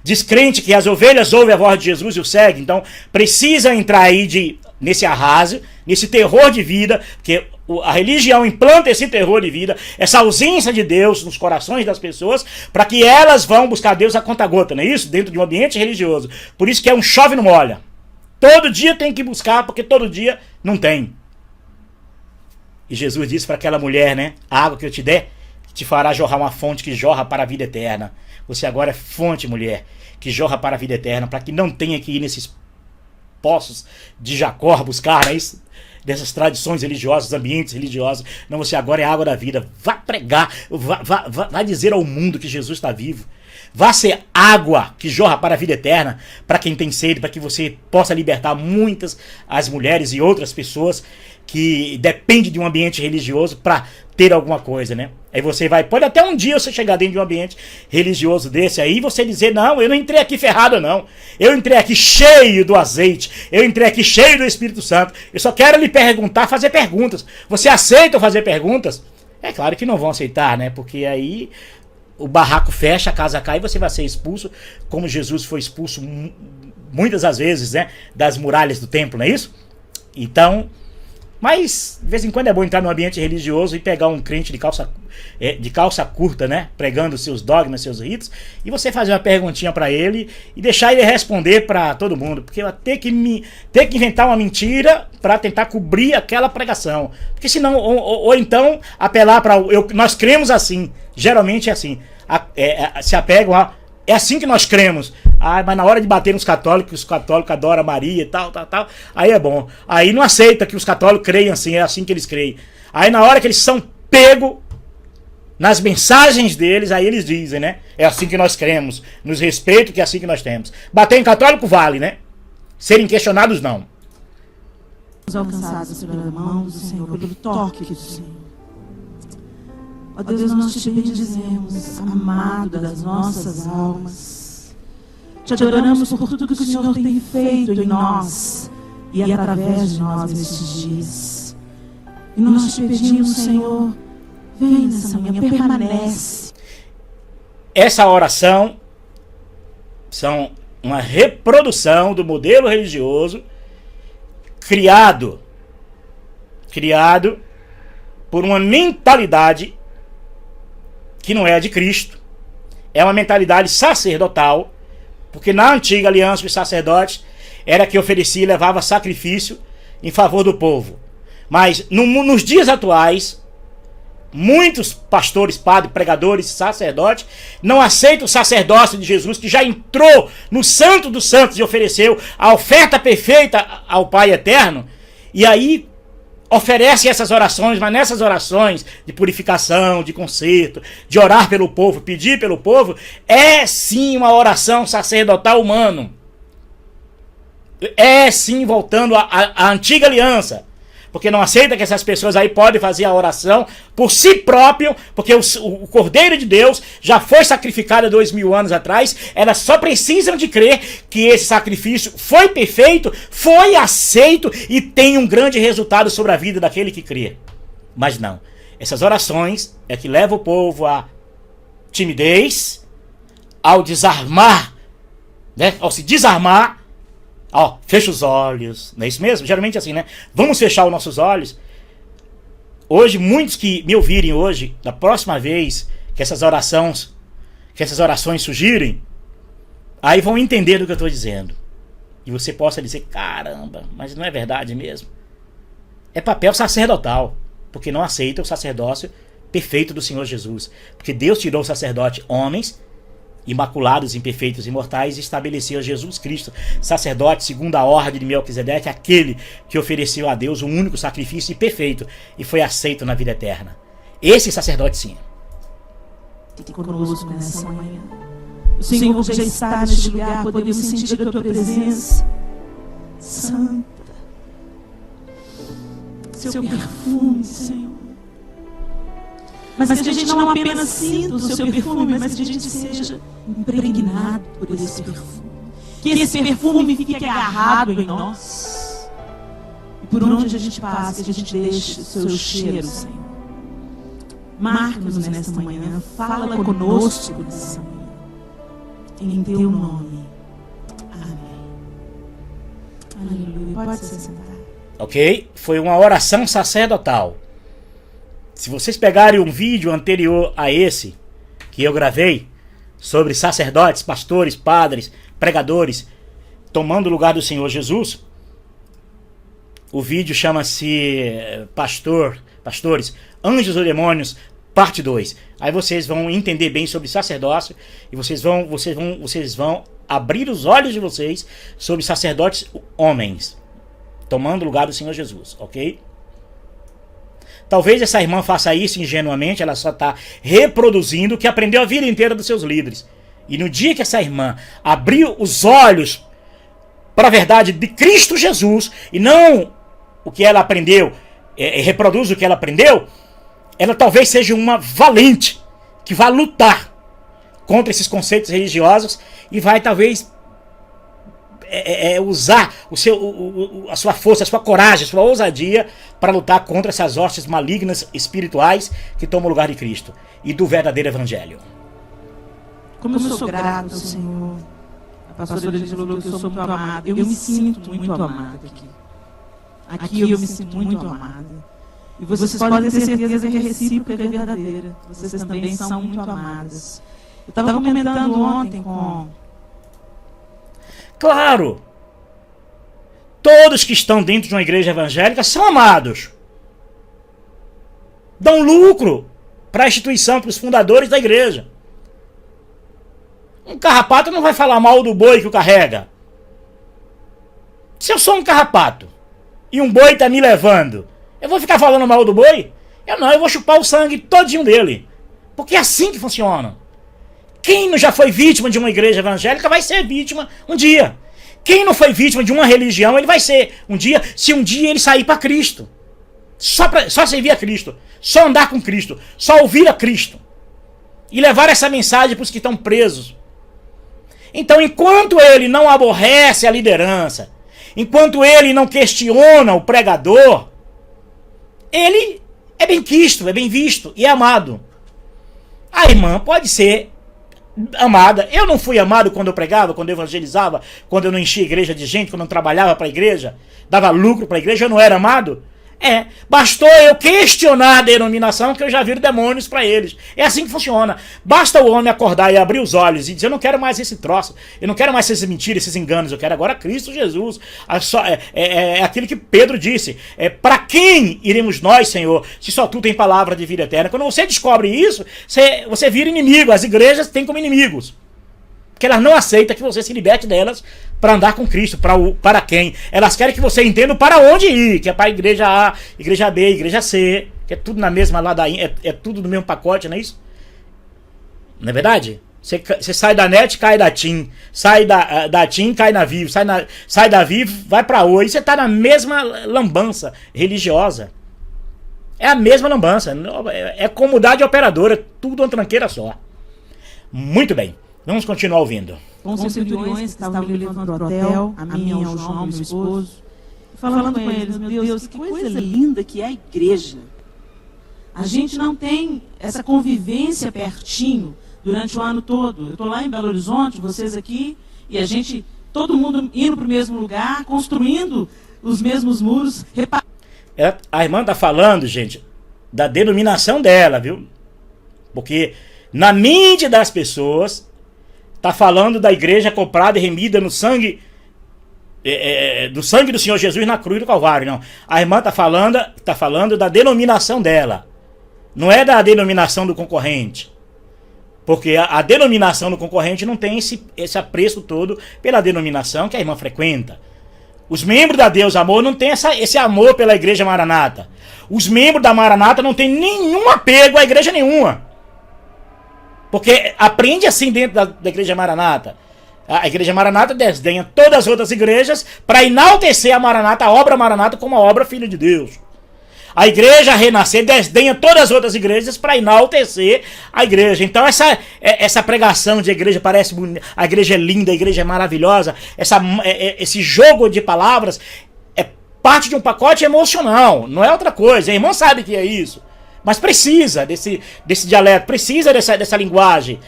Descrente que as ovelhas ouvem a voz de Jesus e o seguem. Então precisa entrar aí nesse arraso, nesse terror de vida, porque a religião implanta esse terror de vida, essa ausência de Deus nos corações das pessoas, para que elas vão buscar Deus a conta-gota, não é isso? Dentro de um ambiente religioso. Por isso que é um chove não molha. Todo dia tem que buscar, porque todo dia não tem. E Jesus disse para aquela mulher, né? A água que eu te der, te fará jorrar uma fonte que jorra para a vida eterna. Você agora é fonte, mulher, que jorra para a vida eterna, para que não tenha que ir nesses poços de Jacó buscar, né? Isso, dessas tradições religiosas, ambientes religiosos. Não, você agora é a água da vida. Vá pregar, vá dizer ao mundo que Jesus está vivo. Vá ser água que jorra para a vida eterna, para quem tem sede, para que você possa libertar muitas as mulheres e outras pessoas que dependem de um ambiente religioso para ter alguma coisa, né? Aí você pode até um dia você chegar dentro de um ambiente religioso desse aí e você dizer, não, eu não entrei aqui ferrado não, eu entrei aqui cheio do azeite, eu entrei aqui cheio do Espírito Santo, eu só quero lhe perguntar, fazer perguntas. Você aceita fazer perguntas? É claro que não vão aceitar, né? Porque aí o barraco fecha, a casa cai e você vai ser expulso, como Jesus foi expulso muitas das vezes, né, das muralhas do templo, não é isso? Então, mas de vez em quando é bom entrar no ambiente religioso e pegar um crente de calça curta, né, pregando seus dogmas, seus ritos, e você fazer uma perguntinha para ele e deixar ele responder para todo mundo, porque eu ter que inventar uma mentira para tentar cobrir aquela pregação, porque senão ou então apelar para nós cremos assim, geralmente é assim, se apegam a é assim que nós cremos. Mas na hora de bater nos católicos, os católicos adoram Maria e tal, aí é bom. Aí não aceita que os católicos creiam assim, é assim que eles creem. Aí na hora que eles são pegos nas mensagens deles, aí eles dizem, né? É assim que nós cremos, nos respeito que é assim que nós temos. Bater em católico vale, né? Serem questionados não. Alcançados pela mão do Senhor, pelo toque do Senhor. Ó Deus, nós te bendizemos, amado das nossas almas. Te adoramos por tudo que o Senhor tem feito em nós e através de nós nestes dias. E nós te pedimos, Senhor, vem nessa manhã, permanece. Essa oração são uma reprodução do modelo religioso criado por uma mentalidade que não é a de Cristo. É uma mentalidade sacerdotal, porque na antiga aliança os sacerdotes era que oferecia e levava sacrifício em favor do povo. Mas nos dias atuais, muitos pastores, padres, pregadores, sacerdotes não aceitam o sacerdócio de Jesus, que já entrou no Santo dos Santos e ofereceu a oferta perfeita ao Pai Eterno, e aí oferece essas orações, mas nessas orações de purificação, de conserto, de orar pelo povo, pedir pelo povo, é sim uma oração sacerdotal humano. É sim voltando à antiga aliança. Porque não aceita que essas pessoas aí podem fazer a oração por si próprio, porque o Cordeiro de Deus já foi sacrificado há 2000 anos atrás, elas só precisam de crer que esse sacrifício foi perfeito, foi aceito e tem um grande resultado sobre a vida daquele que crê. Mas não, essas orações é que levam o povo à timidez, ao desarmar, né? Ao se desarmar. Fecha os olhos, não é isso mesmo? Geralmente é assim, né? Vamos fechar os nossos olhos. Hoje, muitos que me ouvirem hoje, da próxima vez que essas orações surgirem, aí vão entender do que eu estou dizendo. E você possa dizer, caramba, mas não é verdade mesmo? É papel sacerdotal, porque não aceita o sacerdócio perfeito do Senhor Jesus. Porque Deus tirou o sacerdote homens imaculados, imperfeitos, imortais, estabeleceu Jesus Cristo, sacerdote segundo a ordem de Melquisedeque, aquele que ofereceu a Deus o único sacrifício perfeito e foi aceito na vida eterna. Esse sacerdote, sim. Conosco nessa manhã. O Senhor já está neste lugar, podemos sentir a tua presença santa, seu perfume, Senhor. Mas que a gente não apenas sinta o seu perfume, mas que a gente seja impregnado por esse perfume. Que esse perfume fique agarrado em nós. E por onde a gente passa, que a gente deixe o seu cheiro, Senhor. Marca-nos nesta manhã, fala conosco nessa manhã. Em teu nome. Amém. Aleluia. Pode se sentar. Ok? Foi uma oração sacerdotal. Se vocês pegarem um vídeo anterior a esse, que eu gravei, sobre sacerdotes, pastores, padres, pregadores, tomando o lugar do Senhor Jesus, o vídeo chama-se Pastores, Anjos ou Demônios, parte 2. Aí vocês vão entender bem sobre sacerdócio e vocês vão abrir os olhos de vocês sobre sacerdotes homens, tomando o lugar do Senhor Jesus, ok? Talvez essa irmã faça isso ingenuamente, ela só está reproduzindo o que aprendeu a vida inteira dos seus líderes. E no dia que essa irmã abriu os olhos para a verdade de Cristo Jesus, e não o que ela aprendeu, reproduz o que ela aprendeu, ela talvez seja uma valente, que vai lutar contra esses conceitos religiosos e vai talvez usar a sua força, a sua coragem, a sua ousadia para lutar contra essas hostes malignas espirituais que tomam o lugar de Cristo e do verdadeiro evangelho. Como eu sou grato ao Senhor. A pastora Elisa falou que eu sou muito amada. Eu me sinto muito amada aqui. Aqui eu me sinto muito amada. E vocês podem ter certeza que a recíproca é verdadeira. Vocês também são muito amadas. Eu estava comentando ontem com... Claro! Todos que estão dentro de uma igreja evangélica são amados. Dão lucro para a instituição, para os fundadores da igreja. Um carrapato não vai falar mal do boi que o carrega. Se eu sou um carrapato e um boi está me levando, eu vou ficar falando mal do boi? Eu vou chupar o sangue todinho dele. Porque é assim que funciona. Quem não já foi vítima de uma igreja evangélica vai ser vítima um dia. Quem não foi vítima de uma religião, ele vai ser um dia, se um dia ele sair para Cristo. Só servir a Cristo. Só andar com Cristo. Só ouvir a Cristo. E levar essa mensagem para os que estão presos. Então, enquanto ele não aborrece a liderança, enquanto ele não questiona o pregador, ele é bem quisto, é bem visto e é amado. A irmã pode ser amada. Eu não fui amado quando eu pregava, quando eu evangelizava, quando eu não enchia a igreja de gente, quando eu não trabalhava para a igreja, dava lucro para a igreja, eu não era amado? Bastou eu questionar a denominação que eu já viro demônios para eles. É assim que funciona. Basta o homem acordar e abrir os olhos e dizer, eu não quero mais esse troço, eu não quero mais essas mentiras, esses enganos, eu quero agora Cristo Jesus. É aquilo que Pedro disse, para quem iremos nós, Senhor, se só tu tem palavra de vida eterna? Quando você descobre isso, você vira inimigo, as igrejas têm como inimigos. Porque elas não aceitam que você se liberte delas para andar com Cristo. Para quem? Elas querem que você entenda para onde ir, que é para a igreja A, igreja B, igreja C, que é tudo na mesma ladainha, é tudo no mesmo pacote, não é isso? Não é verdade? Você sai da NET, cai da TIM, sai da TIM, cai na Vivo, sai da Vivo, vai para Oi, você está na mesma lambança religiosa. É a mesma lambança, é como mudar de operadora, tudo uma tranqueira só. Muito bem. Vamos continuar ouvindo. Com os centuriões que estavam me levando ao hotel, a mim e ao João, meu esposo, falando com eles, meu Deus, que coisa linda que é a igreja. A gente não tem essa convivência pertinho durante o ano todo. Eu estou lá em Belo Horizonte, vocês aqui, e a gente, todo mundo indo para o mesmo lugar, construindo os mesmos muros. A irmã está falando, gente, da denominação dela, viu? Porque na mente das pessoas... Está falando da igreja comprada e remida no sangue, do sangue do Senhor Jesus na cruz do Calvário. Não. A irmã está falando da denominação dela. Não é da denominação do concorrente. Porque a denominação do concorrente não tem esse apreço todo pela denominação que a irmã frequenta. Os membros da Deus Amor não têm esse amor pela Igreja Maranata. Os membros da Maranata não têm nenhum apego à igreja nenhuma. Porque aprende assim dentro da Igreja Maranata. A Igreja Maranata desdenha todas as outras igrejas para enaltecer a Maranata, a obra Maranata, como a obra Filho de Deus. A Igreja Renascer desdenha todas as outras igrejas para enaltecer a igreja. Então essa pregação de igreja parece bonita, a igreja é linda, a igreja é maravilhosa, esse jogo de palavras é parte de um pacote emocional, não é outra coisa. A irmã sabe que é isso. Mas precisa desse dialeto, precisa dessa linguagem,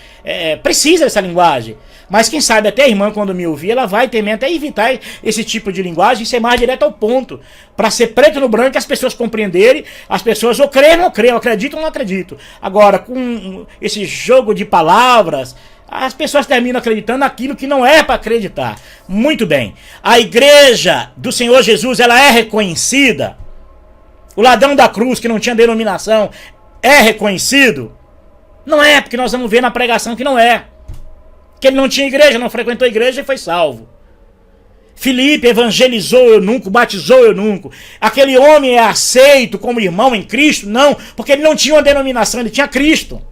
precisa dessa linguagem. Mas quem sabe até a irmã, quando me ouvir, ela vai temer até evitar esse tipo de linguagem e ser mais direto ao ponto. Para ser preto no branco, as pessoas compreenderem, as pessoas ou creem ou não creem, acreditam ou não acreditam. Agora, com esse jogo de palavras, as pessoas terminam acreditando naquilo que não é para acreditar. Muito bem. A igreja do Senhor Jesus, ela é reconhecida. O ladrão da cruz, que não tinha denominação, é reconhecido? Não é, porque nós vamos ver na pregação que não é. Que ele não tinha igreja, não frequentou a igreja e foi salvo. Filipe evangelizou o eunuco, batizou o eunuco. Aquele homem é aceito como irmão em Cristo? Não, porque ele não tinha uma denominação, ele tinha Cristo.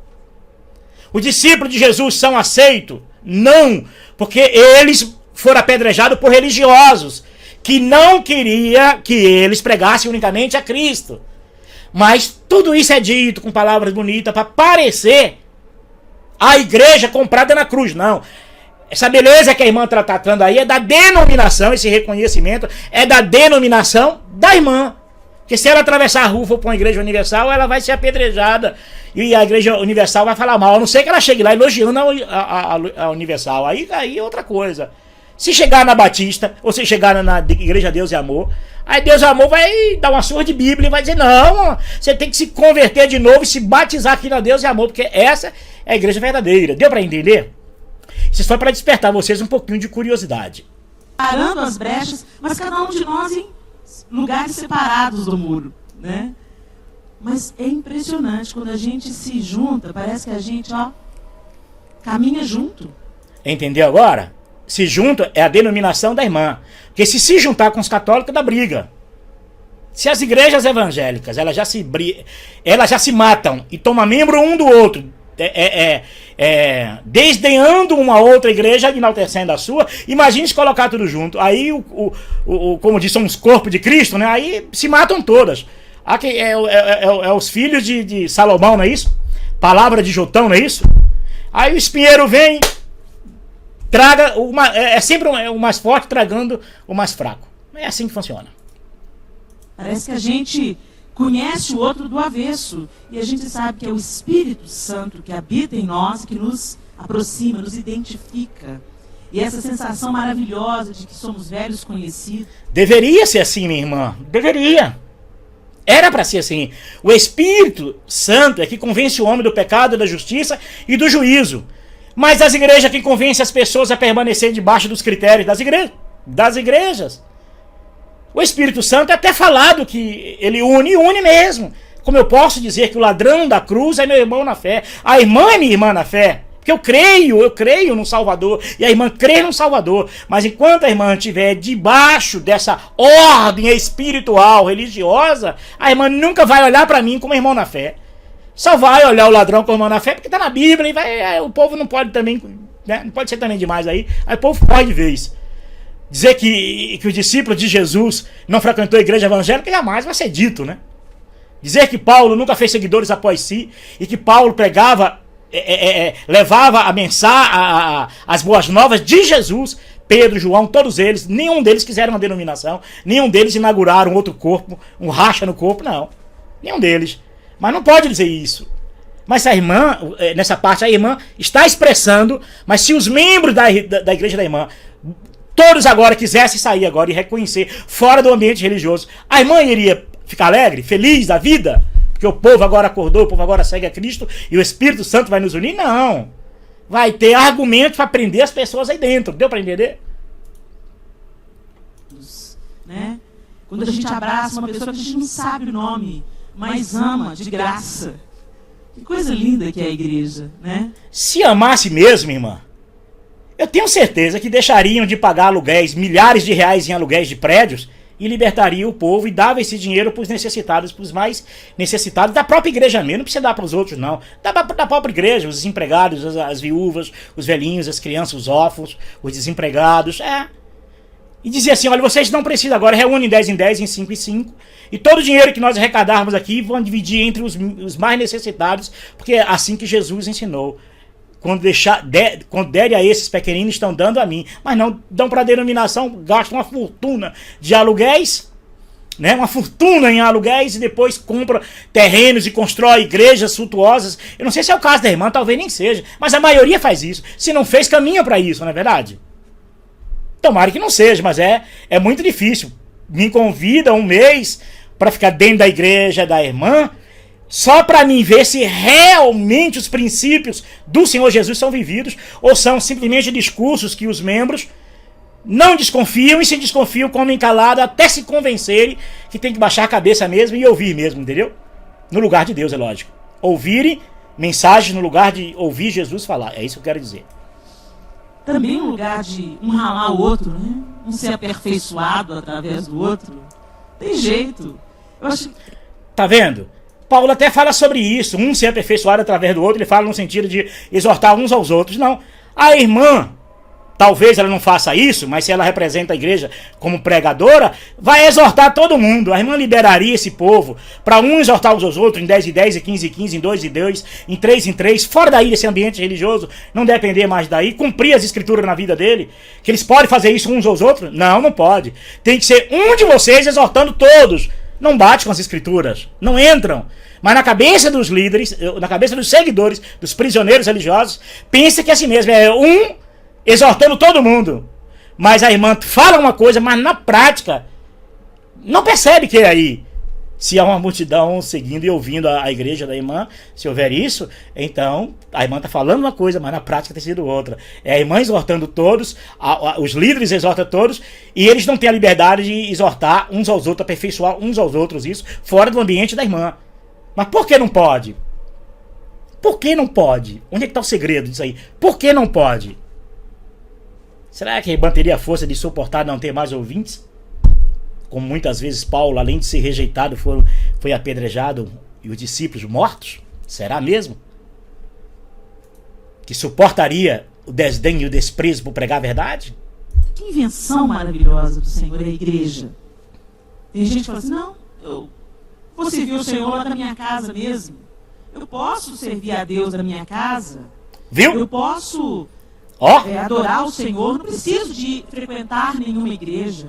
Os discípulos de Jesus são aceitos? Não, porque eles foram apedrejados por religiosos que não queria que eles pregassem unicamente a Cristo. Mas tudo isso é dito com palavras bonitas para parecer a igreja comprada na cruz. Não. Essa beleza que a irmã está tratando aí é da denominação, esse reconhecimento é da denominação da irmã. Porque se ela atravessar a rua para uma igreja universal, ela vai ser apedrejada. E a igreja universal vai falar mal. A não ser que ela chegue lá elogiando a universal. Aí é outra coisa. Se chegar na Batista, ou se chegar na Igreja Deus e Amor, aí Deus e Amor vai dar uma surra de Bíblia e vai dizer, não, você tem que se converter de novo e se batizar aqui na Deus e Amor, porque essa é a igreja verdadeira. Deu para entender? Isso foi para despertar vocês um pouquinho de curiosidade. Parando as brechas, mas cada um de nós em lugares separados do muro, né? Mas é impressionante, quando a gente se junta, parece que a gente, caminha junto. Entendeu agora? Se junta é a denominação da irmã. Porque se juntar com os católicos, dá briga. Se as igrejas evangélicas elas já se matam e tomam membro um do outro, desdenhando uma outra igreja, enaltecendo a sua, imagine se colocar tudo junto. Aí, como diz, são os corpos de Cristo, né? Aí se matam todas. Aqui os filhos de Salomão, não é isso? Palavra de Jotão, não é isso? Aí o espinheiro vem, traga sempre o mais forte tragando o mais fraco. É assim que funciona. Parece que a gente conhece o outro do avesso. E a gente sabe que é o Espírito Santo que habita em nós, que nos aproxima, nos identifica. E essa sensação maravilhosa de que somos velhos conhecidos. Deveria ser assim, minha irmã. Deveria. Era para ser assim. O Espírito Santo é que convence o homem do pecado, da justiça e do juízo. Mas as igrejas que convencem as pessoas a permanecer debaixo dos critérios das igrejas. O Espírito Santo é até falado que ele une mesmo. Como eu posso dizer que o ladrão da cruz é meu irmão na fé. A irmã é minha irmã na fé. Porque eu creio no Salvador. E a irmã crê no Salvador. Mas enquanto a irmã estiver debaixo dessa ordem espiritual, religiosa, a irmã nunca vai olhar para mim como irmão na fé. Só vai olhar o ladrão como irmão na fé porque está na Bíblia. E o povo não pode também, né? Não pode ser também demais aí. Aí o povo corre de vez. Dizer que os discípulos de Jesus não frequentou a igreja evangélica jamais vai ser dito, né? Dizer que Paulo nunca fez seguidores após si e que Paulo pregava, levava a mensagem, as boas novas de Jesus, Pedro, João, todos eles, nenhum deles quiseram uma denominação, nenhum deles inauguraram outro corpo, um racha no corpo, não. Nenhum deles. Mas não pode dizer isso. Mas a irmã, nessa parte, a irmã está expressando, mas se os membros da igreja da irmã todos agora quisessem sair agora e reconhecer fora do ambiente religioso, a irmã iria ficar alegre, feliz da vida? Porque o povo agora acordou, o povo agora segue a Cristo e o Espírito Santo vai nos unir? Não. Vai ter argumento para prender as pessoas aí dentro. Deu para entender? Né? Quando a gente abraça uma pessoa que a gente não sabe o nome, mas ama de graça. Que coisa linda que é a igreja, né? Se amasse mesmo, irmã, eu tenho certeza que deixariam de pagar aluguéis, milhares de reais em aluguéis de prédios, e libertaria o povo e dava esse dinheiro para os necessitados, para os mais necessitados da própria igreja mesmo. Não precisa dar para os outros, não. Dá para da própria igreja, os desempregados, as viúvas, os velhinhos, as crianças, os órfãos, os desempregados. E dizia assim, olha, vocês não precisam agora, reúnem 10 em 10, em 5 em 5, e todo o dinheiro que nós arrecadarmos aqui vão dividir entre os mais necessitados, porque é assim que Jesus ensinou. Quando derem a esses pequeninos, estão dando a mim. Mas não dão para a denominação, gastam uma fortuna de aluguéis, né? Uma fortuna em aluguéis, e depois compra terrenos e constrói igrejas suntuosas. Eu não sei se é o caso da irmã, talvez nem seja, mas a maioria faz isso. Se não fez, caminha para isso, não é verdade? Tomara que não seja, mas é muito difícil. Me convida um mês para ficar dentro da igreja da irmã, só para mim ver se realmente os princípios do Senhor Jesus são vividos, ou são simplesmente discursos que os membros não desconfiam, e se desconfiam, comem calado até se convencerem que tem que baixar a cabeça mesmo e ouvir mesmo, entendeu? No lugar de Deus, é lógico. Ouvirem mensagens no lugar de ouvir Jesus falar. É isso que eu quero dizer. Também um lugar de um ralar o outro, né? Um ser aperfeiçoado através do outro. Tem jeito. Eu acho... Tá vendo? Paulo até fala sobre isso, um ser aperfeiçoado através do outro. Ele fala no sentido de exortar uns aos outros. Não, a irmã, talvez ela não faça isso, mas se ela representa a igreja como pregadora, vai exortar todo mundo. A irmã lideraria esse povo para um exortar uns aos outros, em 10 em 10, em 15 em 15, em 2 em 2, em 3 em 3, fora daí desse ambiente religioso, não depender mais daí, cumprir as escrituras na vida dele, que eles podem fazer isso uns aos outros? Não, não pode. Tem que ser um de vocês exortando todos. Não bate com as escrituras, não entram. Mas na cabeça dos líderes, na cabeça dos seguidores, dos prisioneiros religiosos, pensa que é assim mesmo, é um exortando todo mundo. Mas a irmã fala uma coisa, mas na prática não percebe que é aí. Se há uma multidão seguindo e ouvindo a igreja da irmã, se houver isso, então a irmã está falando uma coisa, mas na prática tem sido outra. É a irmã exortando todos, os líderes exortam todos, e eles não têm a liberdade de exortar uns aos outros, aperfeiçoar uns aos outros isso, fora do ambiente da irmã. Mas por que não pode? Por que não pode? Onde é que está o segredo disso aí? Por que não pode? Será que a irmã teria a força de suportar não ter mais ouvintes? Como muitas vezes Paulo, além de ser rejeitado, foi apedrejado e os discípulos mortos? Será mesmo? Que suportaria o desdém e o desprezo por pregar a verdade? Que invenção maravilhosa do Senhor é a igreja. Tem gente que fala assim, não, eu vou servir o Senhor lá na minha casa mesmo. Eu posso servir a Deus na minha casa. Viu? Eu posso adorar o Senhor, não preciso de frequentar nenhuma igreja.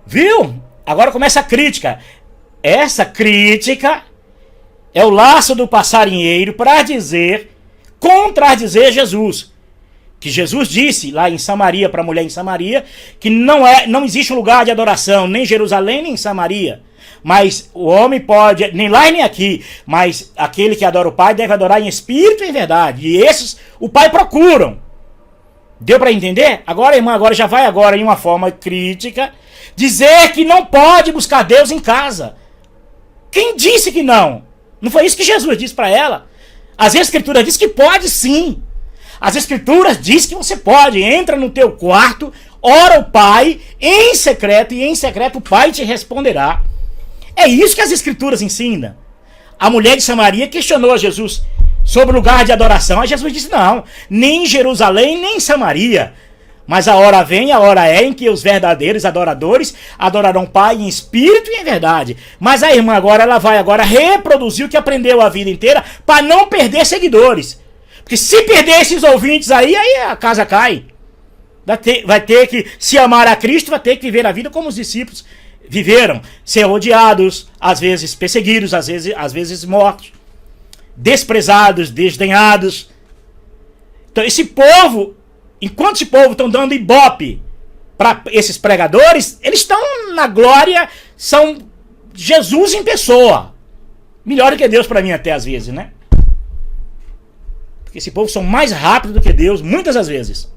Viu? Agora começa a crítica. Essa crítica é o laço do passarinheiro para contradizer Jesus. Que Jesus disse lá em Samaria, para a mulher em Samaria, que não existe um lugar de adoração, nem em Jerusalém, nem em Samaria. Mas o homem pode, nem lá e nem aqui, mas aquele que adora o Pai deve adorar em espírito e em verdade. E esses o Pai procuram. Deu para entender? Agora, irmã, já vai em uma forma crítica dizer que não pode buscar Deus em casa. Quem disse que não? Não foi isso que Jesus disse para ela? As Escrituras dizem que pode sim. As Escrituras dizem que você pode. Entra no teu quarto, ora o Pai em secreto, e em secreto o Pai te responderá. É isso que as Escrituras ensinam. A mulher de Samaria questionou a Jesus sobre o lugar de adoração. Aí Jesus disse, não, nem em Jerusalém, nem em Samaria. Mas a hora vem, a hora é em que os verdadeiros adoradores adorarão o Pai em espírito e em verdade. Mas a irmã ela vai reproduzir o que aprendeu a vida inteira para não perder seguidores. Porque se perder esses ouvintes aí a casa cai. Vai ter que se amar a Cristo, vai ter que viver a vida como os discípulos viveram. Ser odiados, às vezes perseguidos, às vezes mortos. Desprezados, desdenhados. Então esse povo, enquanto esse povo estão dando ibope para esses pregadores, eles estão na glória, são Jesus em pessoa. Melhor do que Deus para mim até às vezes, né? Porque esse povo são mais rápidos do que Deus, muitas das vezes.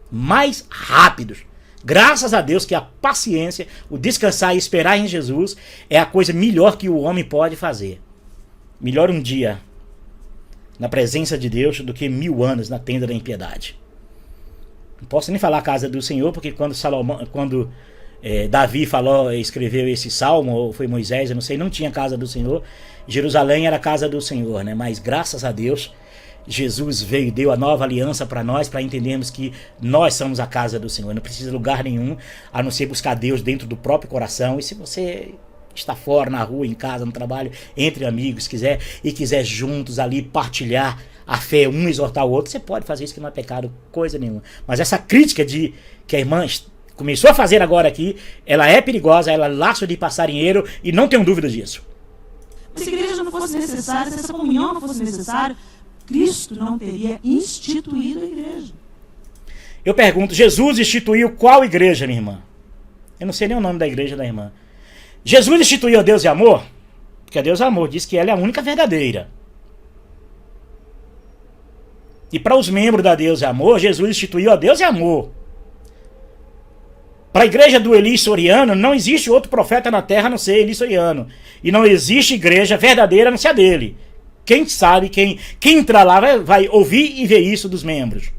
Mais rápidos. Graças a Deus que a paciência, o descansar e esperar em Jesus é a coisa melhor que o homem pode fazer. Melhor um dia na presença de Deus do que 1000 anos na tenda da impiedade. Não posso nem falar a casa do Senhor, porque quando Davi escreveu esse salmo, ou foi Moisés, eu não sei, não tinha casa do Senhor. Jerusalém era a casa do Senhor, né? Mas graças a Deus, Jesus veio e deu a nova aliança para nós, para entendermos que nós somos a casa do Senhor. Não precisa de lugar nenhum, a não ser buscar Deus dentro do próprio coração. E se você está fora, na rua, em casa, no trabalho, entre amigos, quiser juntos ali partilhar a fé, um exortar o outro, você pode fazer isso, que não é pecado, coisa nenhuma. Mas essa crítica que a irmã começou a fazer agora aqui, ela é perigosa, ela é laço de passarinheiro, e não tenho dúvida disso. Se a igreja não fosse necessária, se essa comunhão não fosse necessária, Cristo não teria instituído a igreja. Eu pergunto, Jesus instituiu qual igreja, minha irmã? Eu não sei nem o nome da igreja da irmã. Jesus instituiu a Deus e amor? Porque a Deus é amor, diz que ela é a única verdadeira. E para os membros da Deus e amor, Jesus instituiu a Deus e amor. Para a igreja do Eli Soriano, não existe outro profeta na terra a não ser Eli Soriano. E não existe igreja verdadeira a não ser a dele. Quem sabe, quem entrar lá vai ouvir e ver isso dos membros.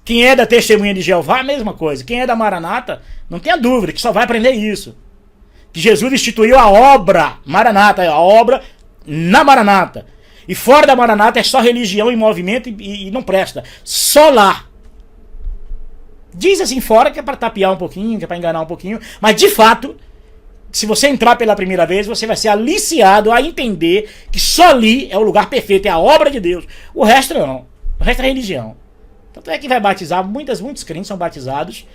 Quem é da Testemunha de Jeová, a mesma coisa. Quem é da Maranata, não tenha dúvida que só vai aprender isso. Que Jesus instituiu a obra Maranata, a obra na Maranata. E fora da Maranata é só religião e movimento e não presta. Só lá. Diz assim fora que é para tapear um pouquinho, que é para enganar um pouquinho, mas de fato, se você entrar pela primeira vez, você vai ser aliciado a entender que só ali é o lugar perfeito, é a obra de Deus. O resto não. O resto é religião. Tanto é que vai batizar, muitos crentes são batizados,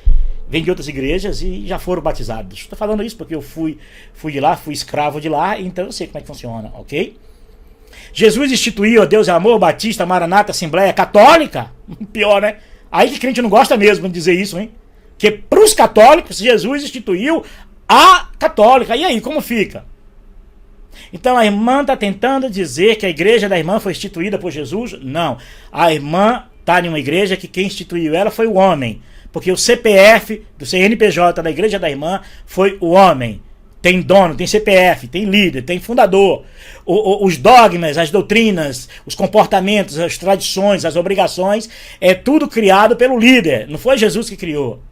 vêm de outras igrejas e já foram batizados. Estou falando isso porque eu fui de lá, fui escravo de lá, então eu sei como é que funciona, ok? Jesus instituiu a Deus é amor, batista, maranata, assembleia católica. Pior, né? Aí que crente não gosta mesmo de dizer isso, hein? Porque para os católicos, Jesus instituiu a católica. E aí, como fica? Então a irmã está tentando dizer que a igreja da irmã foi instituída por Jesus? Não. A irmã está em uma igreja que quem instituiu ela foi o homem. Porque o CPF do CNPJ da igreja da irmã foi o homem. Tem dono, tem CPF, tem líder, tem fundador. Os dogmas, as doutrinas, os comportamentos, as tradições, as obrigações, é tudo criado pelo líder. Não foi Jesus que criou.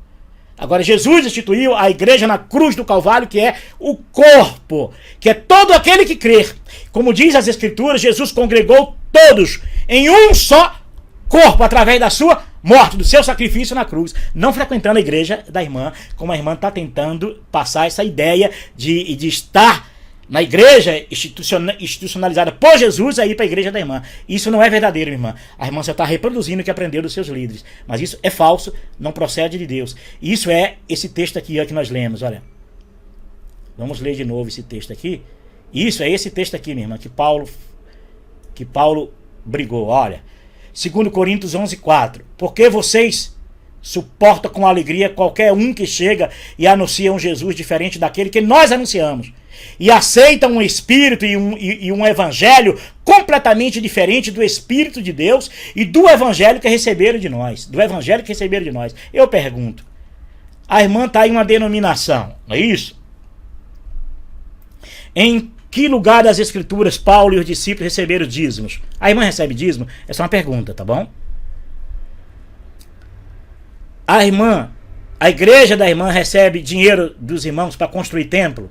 Agora, Jesus instituiu a igreja na cruz do Calvário, que é o corpo, que é todo aquele que crer. Como diz as Escrituras, Jesus congregou todos em um só corpo, através da sua morte, do seu sacrifício na cruz, não frequentando a igreja da irmã, como a irmã está tentando passar essa ideia de estar na igreja institucionalizada por Jesus a ir para a igreja da irmã. Isso não é verdadeiro, irmã. A irmã só está reproduzindo o que aprendeu dos seus líderes. Mas isso é falso, não procede de Deus. Isso é esse texto aqui ó, que nós lemos, olha. Vamos ler de novo esse texto aqui. Isso é esse texto aqui, minha irmã, que Paulo brigou, olha. 2 Coríntios 11:4. Porque vocês suportam com alegria qualquer um que chega e anuncia um Jesus diferente daquele que nós anunciamos. E aceitam um espírito e um evangelho completamente diferente do Espírito de Deus e do evangelho que receberam de nós. Do evangelho que receberam de nós. Eu pergunto, a irmã está em uma denominação, não é isso? Em que lugar das Escrituras Paulo e os discípulos receberam dízimos? A irmã recebe dízimo? Essa é uma pergunta, tá bom? A igreja da irmã recebe dinheiro dos irmãos para construir templo?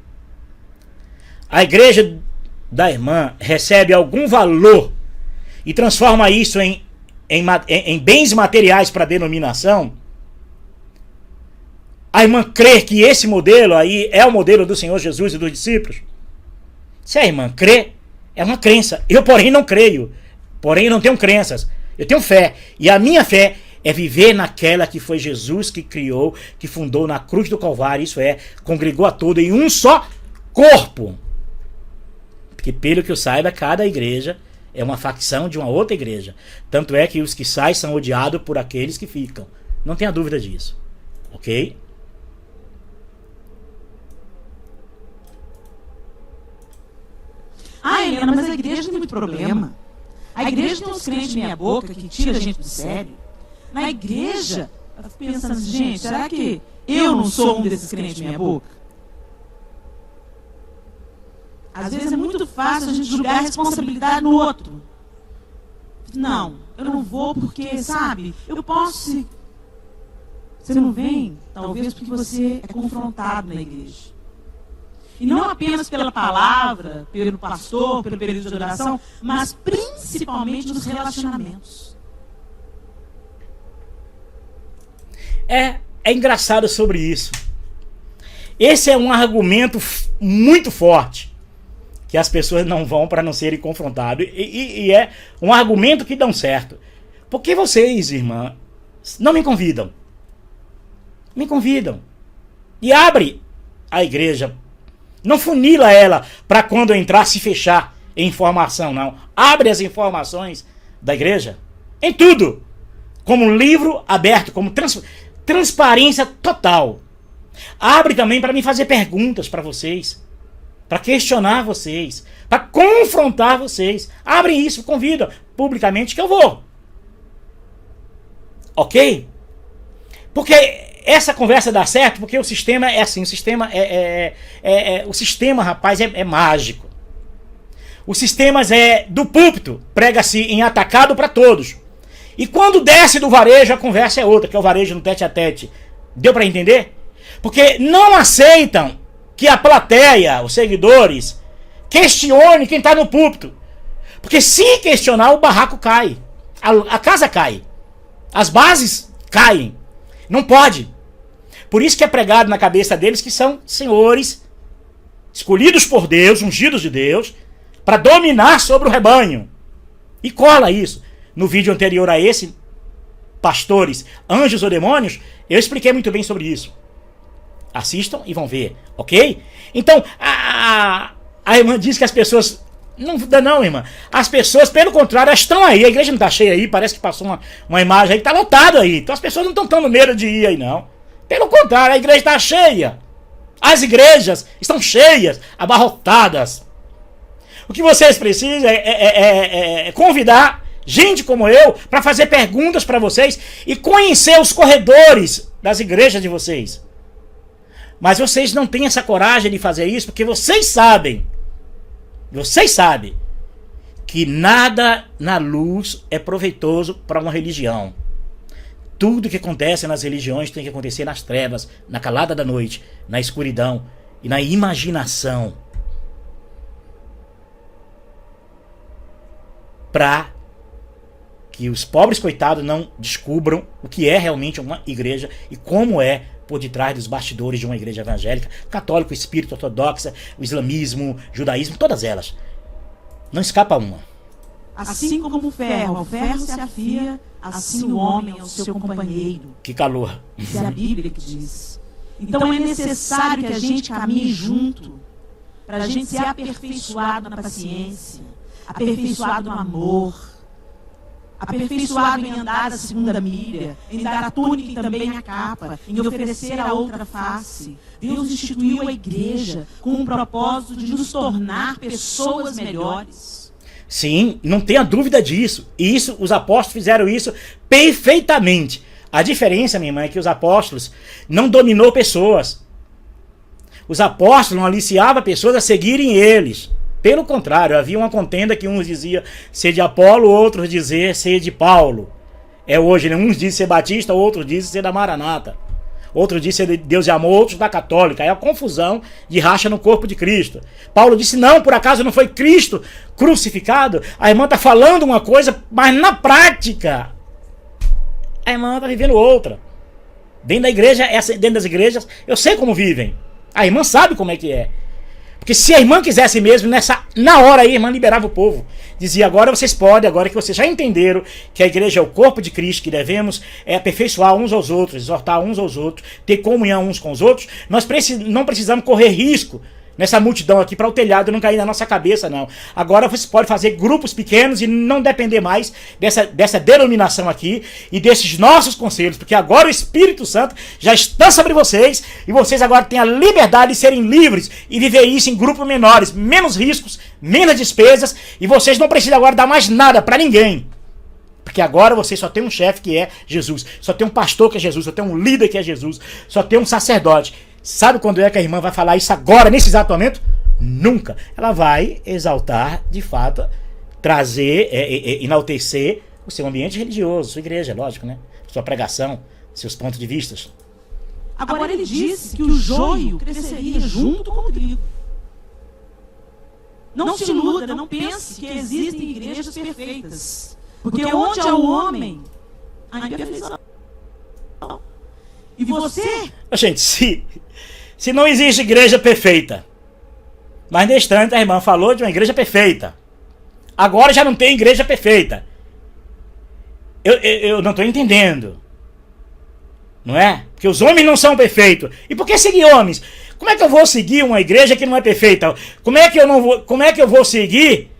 A igreja da irmã recebe algum valor e transforma isso em bens materiais para a denominação? A irmã crê que esse modelo aí é o modelo do Senhor Jesus e dos discípulos? Se a irmã crê, é uma crença. Eu, porém, não creio. Porém, não tenho crenças. Eu tenho fé. E a minha fé é viver naquela que foi Jesus que criou, que fundou na cruz do Calvário. Isso é, congregou a todos em um só corpo. Porque, pelo que eu saiba, cada igreja é uma facção de uma outra igreja. Tanto é que os que saem são odiados por aqueles que ficam. Não tenha dúvida disso. Ok? Ah, Helena, mas a igreja tem muito problema. A igreja tem uns crentes meia boca que tira a gente do sério. Na igreja, eu fico pensando assim, gente, será que eu não sou um desses crentes meia boca? Às vezes é muito fácil a gente julgar a responsabilidade no outro. Não, eu não vou porque, sabe, eu posso... Você não vem, talvez porque você é confrontado na igreja. E não apenas pela palavra, pelo pastor, pelo período de oração, mas principalmente nos relacionamentos. É engraçado sobre isso. Esse é um argumento muito forte, que as pessoas não vão para não serem confrontadas. E é um argumento que dão certo. Porque vocês, irmã, não me convidam. Me convidam. E abre a igreja. Não funila ela para quando eu entrar se fechar em informação, não. Abre as informações da igreja em tudo. Como um livro aberto, como transparência total. Abre também para me fazer perguntas para vocês. Para questionar vocês. Para confrontar vocês. Abre isso, convida publicamente que eu vou. Ok? Porque essa conversa dá certo porque o sistema é assim. O sistema o sistema, rapaz, é mágico. O sistema é do púlpito. Prega-se em atacado para todos. E quando desce do varejo, a conversa é outra, que é o varejo no tete a tete. Deu para entender? Porque não aceitam que a plateia, os seguidores, questione quem está no púlpito. Porque se questionar, o barraco cai. A casa cai. As bases caem. Não pode. Por isso que é pregado na cabeça deles que são senhores escolhidos por Deus, ungidos de Deus, para dominar sobre o rebanho. E cola isso. No vídeo anterior a esse, pastores, anjos ou demônios, eu expliquei muito bem sobre isso. Assistam e vão ver, ok? Então, a irmã diz que as pessoas... Não, irmã. As pessoas, pelo contrário, elas estão aí. A igreja não está cheia aí, parece que passou uma imagem aí que está lotado aí. Então as pessoas não estão tendo medo de ir aí, não. Pelo contrário, a igreja está cheia. As igrejas estão cheias, abarrotadas. O que vocês precisam é convidar gente como eu para fazer perguntas para vocês e conhecer os corredores das igrejas de vocês. Mas vocês não têm essa coragem de fazer isso porque vocês sabem que nada na luz é proveitoso para uma religião. Tudo que acontece nas religiões tem que acontecer nas trevas, na calada da noite, na escuridão e na imaginação. Para que os pobres coitados não descubram o que é realmente uma igreja e como é por detrás dos bastidores de uma igreja evangélica, católico, espírita, ortodoxa, o islamismo, judaísmo, todas elas. Não escapa uma. Assim como o ferro ao ferro se afia, assim o homem ao seu companheiro. Que calor. Isso é a Bíblia que diz. Então é necessário que a gente caminhe junto, para a gente ser aperfeiçoado na paciência, aperfeiçoado no amor, aperfeiçoado em andar a segunda milha, em dar a túnica e também a capa, em oferecer a outra face. Deus instituiu a igreja com o propósito de nos tornar pessoas melhores. Sim, não tenha dúvida disso. E isso, os apóstolos fizeram isso perfeitamente. A diferença, minha irmã, é que os apóstolos não dominou pessoas. Os apóstolos não aliciavam pessoas a seguirem eles. Pelo contrário, havia uma contenda que uns diziam ser de Apolo, outros diziam ser de Paulo. É hoje, né? Uns dizem ser batista, outros dizem ser da Maranata. Outros dizem ser de Deus e amor, outros da católica. É a confusão de racha no corpo de Cristo. Paulo disse, não, por acaso não foi Cristo crucificado? A irmã está falando uma coisa, mas na prática, a irmã está vivendo outra. Dentro da igreja, dentro das igrejas, eu sei como vivem. A irmã sabe como é que é. Porque se a irmã quisesse mesmo, na hora aí a irmã liberava o povo. Dizia, agora vocês podem, agora que vocês já entenderam que a igreja é o corpo de Cristo, que devemos aperfeiçoar uns aos outros, exortar uns aos outros, ter comunhão uns com os outros, nós não precisamos correr risco nessa multidão aqui para o telhado não cair na nossa cabeça, não. Agora você pode fazer grupos pequenos e não depender mais dessa denominação aqui e desses nossos conselhos, porque agora o Espírito Santo já está sobre vocês e vocês agora têm a liberdade de serem livres e viver isso em grupos menores, menos riscos, menos despesas e vocês não precisam agora dar mais nada para ninguém. Porque agora você só tem um chefe que é Jesus, só tem um pastor que é Jesus, só tem um líder que é Jesus, só tem um sacerdote. Sabe quando é que a irmã vai falar isso agora, nesse exato momento? Nunca. Ela vai exaltar, de fato, trazer, enaltecer o seu ambiente religioso, sua igreja, lógico, né? Sua pregação, seus pontos de vista. Agora ele disse que o joio cresceria junto com o trigo. Não se iluda, não pense que existem igrejas perfeitas. Porque onde há o homem, a imperfeição. E você... Gente, se não existe igreja perfeita, mas neste instante a irmã falou de uma igreja perfeita. Agora já não tem igreja perfeita. Eu não estou entendendo. Não é? Porque os homens não são perfeitos. E por que seguir homens? Como é que eu vou seguir uma igreja que não é perfeita? Como é que eu vou seguir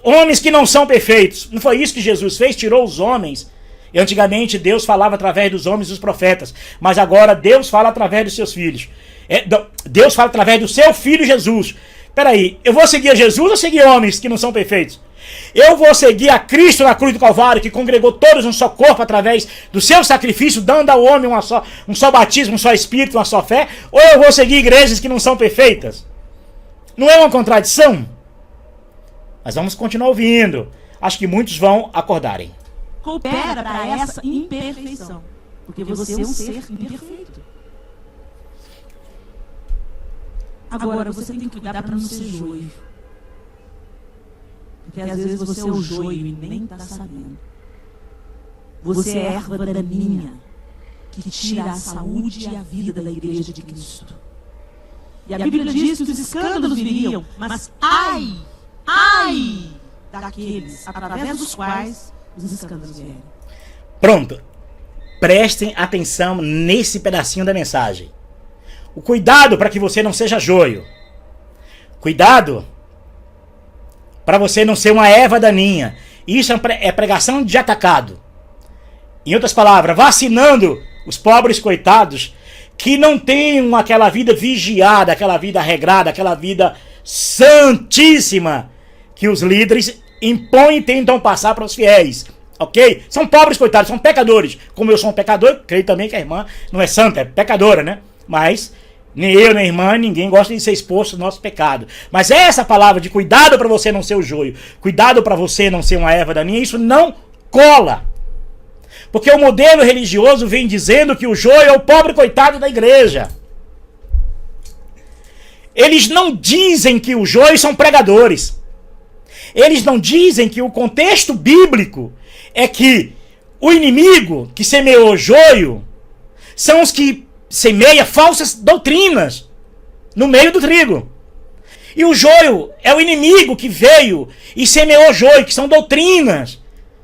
homens que não são perfeitos? Não foi isso que Jesus fez? Tirou os homens. E antigamente Deus falava através dos homens e dos profetas. Mas agora Deus fala através dos seus filhos. Deus fala através do seu filho Jesus. Peraí, eu vou seguir a Jesus ou seguir homens que não são perfeitos? Eu vou seguir a Cristo na cruz do Calvário, que congregou todos um só corpo através do seu sacrifício, dando ao homem um só batismo, um só espírito, uma só fé? Ou eu vou seguir igrejas que não são perfeitas? Não é uma contradição? Mas vamos continuar ouvindo. Acho que muitos vão acordarem. Coopera para essa imperfeição. Porque você é um ser imperfeito. Agora, você tem que cuidar para não ser joio. Porque às vezes você é o joio e nem está sabendo. Você é erva daninha que tira a saúde e a vida da igreja de Cristo. E a Bíblia diz que os escândalos viriam, mas ai daqueles através dos quais os escândalos vierem. Pronto. Prestem atenção nesse pedacinho da mensagem. O cuidado para que você não seja joio. Cuidado para você não ser uma erva daninha. Isso é pregação de atacado. Em outras palavras, vacinando os pobres coitados que não têm aquela vida vigiada, aquela vida regrada, aquela vida santíssima que os líderes impõem e tentam passar para os fiéis. Ok? São pobres coitados, são pecadores. Como eu sou um pecador, creio também que a irmã não é santa, é pecadora, né? Mas nem eu, nem a irmã, ninguém gosta de ser exposto ao nosso pecado. Mas essa palavra de cuidado para você não ser o joio, cuidado para você não ser uma erva daninha, isso não cola. Porque o modelo religioso vem dizendo que o joio é o pobre coitado da igreja. Eles não dizem que os joios são pregadores. Eles não dizem que o contexto bíblico é que o inimigo que semeou joio são os que semeia falsas doutrinas no meio do trigo. E o joio é o inimigo que veio e semeou joio, que são doutrinas,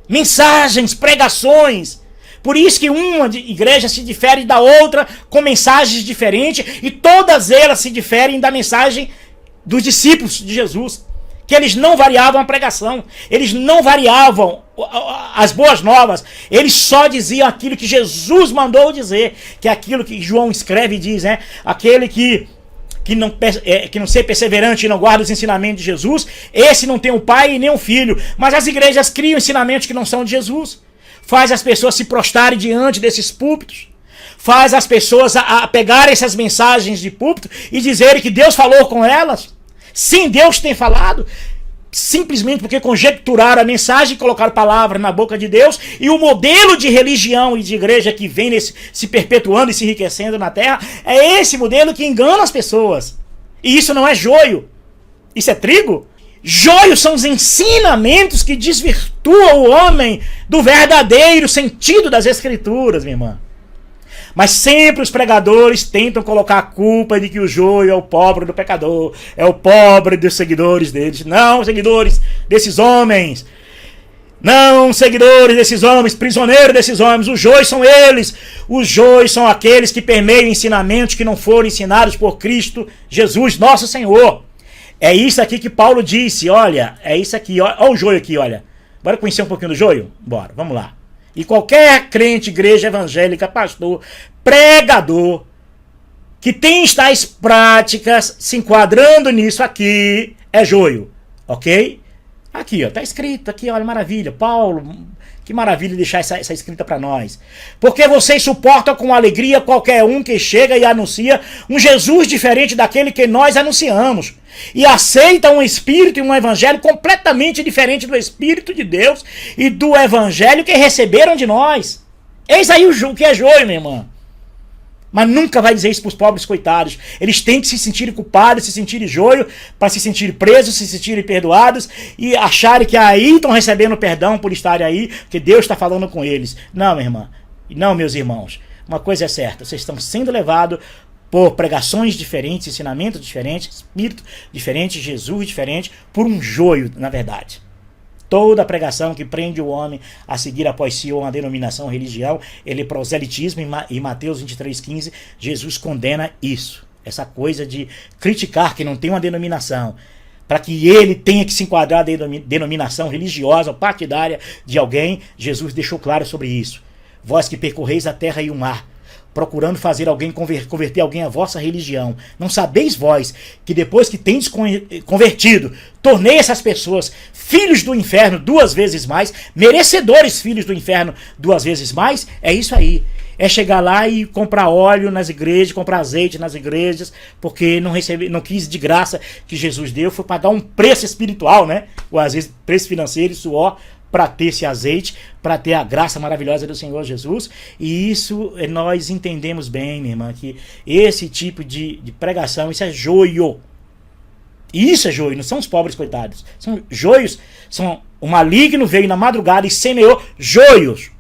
mensagens, pregações. Por isso que uma igreja se difere da outra com mensagens diferentes e todas elas se diferem da mensagem dos discípulos de Jesus. Que eles não variavam a pregação, eles não variavam as boas novas, eles só diziam aquilo que Jesus mandou dizer, que é aquilo que João escreve e diz, né? Aquele que não ser perseverante e não guarda os ensinamentos de Jesus, esse não tem um pai e nem um filho. Mas as igrejas criam ensinamentos que não são de Jesus, faz as pessoas se prostrarem diante desses púlpitos, faz as pessoas a pegarem essas mensagens de púlpito e dizerem que Deus falou com elas. Sim, Deus tem falado, simplesmente porque conjecturaram a mensagem e colocaram palavras na boca de Deus, e o modelo de religião e de igreja que vem se perpetuando e se enriquecendo na terra, é esse modelo que engana as pessoas. E isso não é joio, isso é trigo. Joio são os ensinamentos que desvirtuam o homem do verdadeiro sentido das Escrituras, minha irmã. Mas sempre os pregadores tentam colocar a culpa de que o joio é o pobre do pecador, é o pobre dos seguidores deles. Não, seguidores desses homens. Não, seguidores desses homens, prisioneiros desses homens. Os joios são eles. Os joios são aqueles que permeiam ensinamentos que não foram ensinados por Cristo Jesus, nosso Senhor. É isso aqui que Paulo disse, olha, é isso aqui, olha o joio aqui, olha. Bora conhecer um pouquinho do joio? Bora, vamos lá. E qualquer crente, igreja evangélica, pastor, pregador, que tem tais práticas se enquadrando nisso aqui, é joio, ok? Aqui, ó, tá escrito aqui, olha, maravilha, Paulo Que maravilha deixar essa escrita para nós. Porque vocês suportam com alegria qualquer um que chega e anuncia um Jesus diferente daquele que nós anunciamos. E aceitam um espírito e um evangelho completamente diferente do Espírito de Deus e do evangelho que receberam de nós. Eis aí o que é joio, minha irmã. Mas nunca vai dizer isso para os pobres coitados. Eles têm que se sentirem culpados, se sentirem joio, para se sentirem presos, se sentirem perdoados e acharem que aí estão recebendo perdão por estarem aí, que Deus está falando com eles. Não, minha irmã. Não, meus irmãos. Uma coisa é certa. Vocês estão sendo levados por pregações diferentes, ensinamentos diferentes, espírito diferente, Jesus diferente, por um joio, na verdade. Toda pregação que prende o homem a seguir após si uma denominação ou religião, ele é proselitismo, e Mateus 23,15, Jesus condena isso. Essa coisa de criticar que não tem uma denominação, para que ele tenha que se enquadrar da denominação religiosa ou partidária de alguém, Jesus deixou claro sobre isso. Vós que percorreis a terra e o mar, procurando fazer alguém converter alguém à vossa religião. Não sabeis vós que depois que tendes convertido, tornei essas pessoas filhos do inferno 2 vezes mais, merecedores filhos do inferno 2 vezes mais? É isso aí. É chegar lá e comprar óleo nas igrejas, comprar azeite nas igrejas, porque não quis de graça que Jesus deu, foi pagar um preço espiritual, né? Ou às vezes preço financeiro e suor, para ter esse azeite, para ter a graça maravilhosa do Senhor Jesus. E isso nós entendemos bem, minha irmã, que esse tipo de pregação, isso é joio. Isso é joio, não são os pobres coitados. São joios, o maligno veio na madrugada e semeou joios.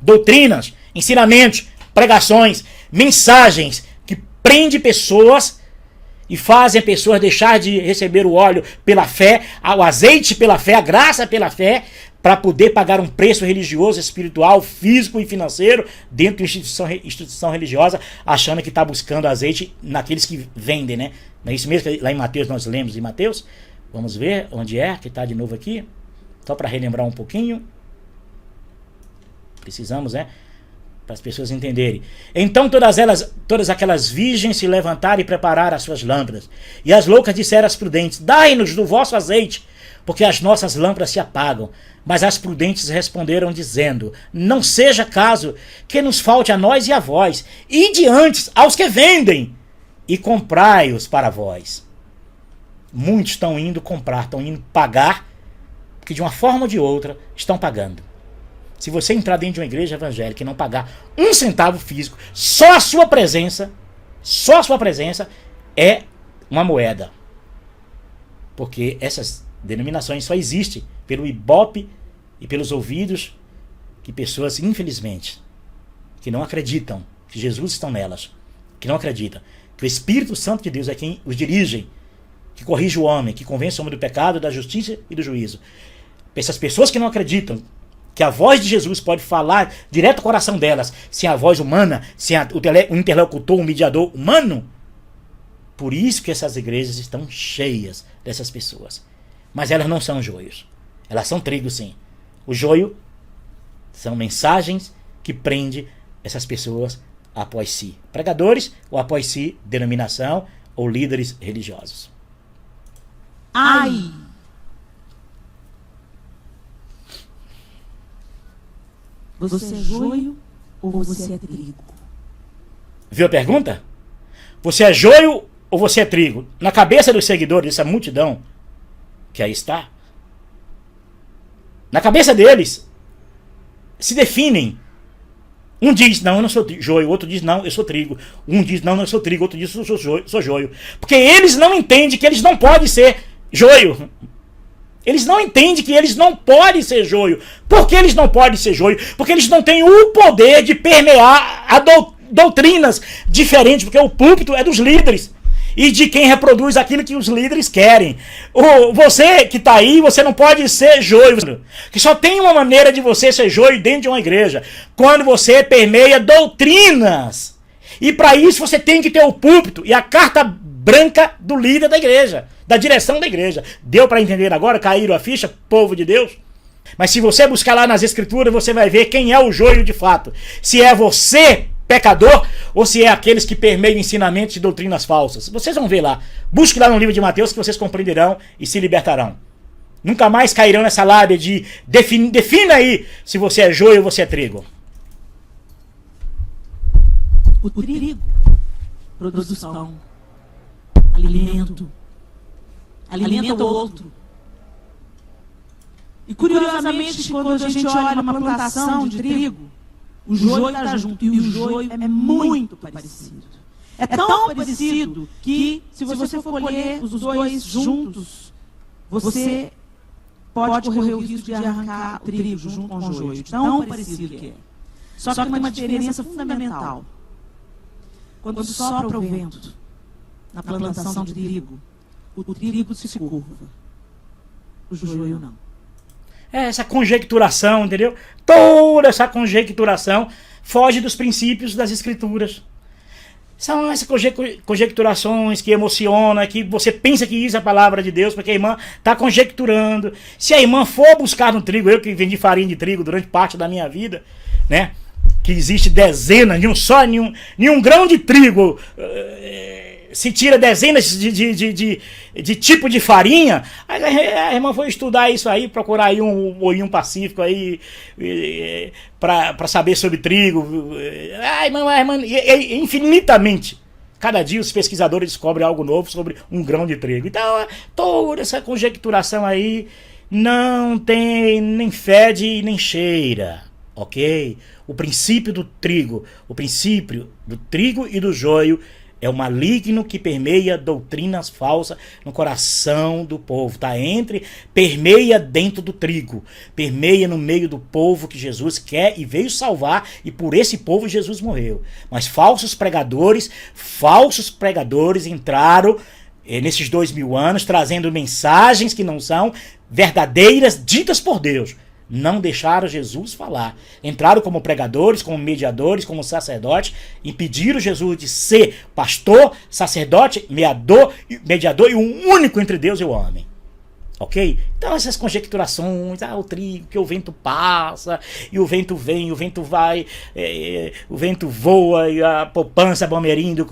Doutrinas, ensinamentos, pregações, mensagens que prende pessoas e fazem a pessoa deixar de receber o óleo pela fé, o azeite pela fé, a graça pela fé, para poder pagar um preço religioso, espiritual, físico e financeiro dentro de instituição religiosa, achando que está buscando azeite naqueles que vendem, né? Não é isso mesmo que lá em Mateus nós lemos em Mateus? Vamos ver onde é, que está de novo aqui. Só para relembrar um pouquinho. Precisamos, né? Para as pessoas entenderem. Então todas aquelas virgens se levantaram e prepararam as suas lâmpadas. E as loucas disseram às prudentes: dai-nos do vosso azeite, porque as nossas lâmpadas se apagam. Mas as prudentes responderam dizendo: não seja caso que nos falte a nós e a vós, e diante aos que vendem, e comprai-os para vós. Muitos estão indo comprar, estão indo pagar, porque de uma forma ou de outra estão pagando. Se você entrar dentro de uma igreja evangélica e não pagar 1 centavo físico, só a sua presença é uma moeda. Porque essas denominações só existem pelo ibope e pelos ouvidos que pessoas, infelizmente, que não acreditam que Jesus está nelas, que não acreditam que o Espírito Santo de Deus é quem os dirige, que corrige o homem, que convence o homem do pecado, da justiça e do juízo. Essas pessoas que não acreditam que a voz de Jesus pode falar direto ao coração delas, sem a voz humana, sem o interlocutor, o mediador humano. Por isso que essas igrejas estão cheias dessas pessoas. Mas elas não são joios. Elas são trigo, sim. O joio são mensagens que prendem essas pessoas após si. Pregadores ou após si, denominação ou líderes religiosos. Ai! Você é joio ou você é trigo? Viu a pergunta? Você é joio ou você é trigo? Na cabeça dos seguidores dessa multidão que aí está, na cabeça deles se definem. Um diz: não, eu não sou joio. Outro diz: não, eu sou trigo. Um diz: não, eu sou trigo. Outro diz: eu sou joio. Porque eles não entendem que eles não podem ser joio. Eles não entendem que eles não podem ser joio. Por que eles não podem ser joio? Porque eles não têm o poder de permear a doutrinas diferentes, porque o púlpito é dos líderes e de quem reproduz aquilo que os líderes querem. Você que está aí, você não pode ser joio. Que só tem uma maneira de você ser joio dentro de uma igreja: quando você permeia doutrinas. E para isso você tem que ter o púlpito e a carta branca do líder da igreja, da direção da igreja. Deu para entender agora? Caíram a ficha, povo de Deus? Mas se você buscar lá nas escrituras, você vai ver quem é o joio de fato. Se é você, pecador, ou se é aqueles que permeiam ensinamentos e doutrinas falsas. Vocês vão ver lá. Busque lá no livro de Mateus que vocês compreenderão e se libertarão. Nunca mais cairão nessa lábia de defina aí se você é joio ou você é trigo. O trigo, produção, alimenta o outro. E curiosamente, quando a gente olha uma plantação de trigo, o joio está junto, e o joio é muito parecido. É tão parecido que, se você for colher os dois juntos, você pode correr o risco de arrancar o trigo junto com o joio. Tão parecido que é. Só que tem uma diferença fundamental. Quando sopra o vento na plantação de trigo, o trigo se curva, o joio não. Essa conjecturação, entendeu? Toda essa conjecturação foge dos princípios das Escrituras. São essas conjecturações que emocionam, que você pensa que isso é a palavra de Deus, porque a irmã está conjecturando. Se a irmã for buscar no trigo, eu que vendi farinha de trigo durante parte da minha vida, né? Que existe dezenas, nenhum grão de trigo se tira dezenas de tipo de farinha. Aí a irmã foi estudar isso aí, procurar aí um moinho pacífico aí para saber sobre trigo. A irmã, infinitamente. Cada dia os pesquisadores descobrem algo novo sobre um grão de trigo. Então, toda essa conjecturação aí não tem nem fede nem cheira. Ok? O princípio do trigo e do joio é o maligno que permeia doutrinas falsas no coração do povo. Permeia dentro do trigo, permeia no meio do povo que Jesus quer e veio salvar, e por esse povo Jesus morreu. Mas falsos pregadores entraram nesses 2000 anos trazendo mensagens que não são verdadeiras, ditas por Deus. Não deixaram Jesus falar. Entraram como pregadores, como mediadores, como sacerdotes, impediram Jesus de ser pastor, sacerdote, mediador e o único entre Deus e o homem. Ok? Então essas conjecturações, o trigo, que o vento passa, e o vento vem, o vento vai, o vento voa, e a poupança Bamerindo,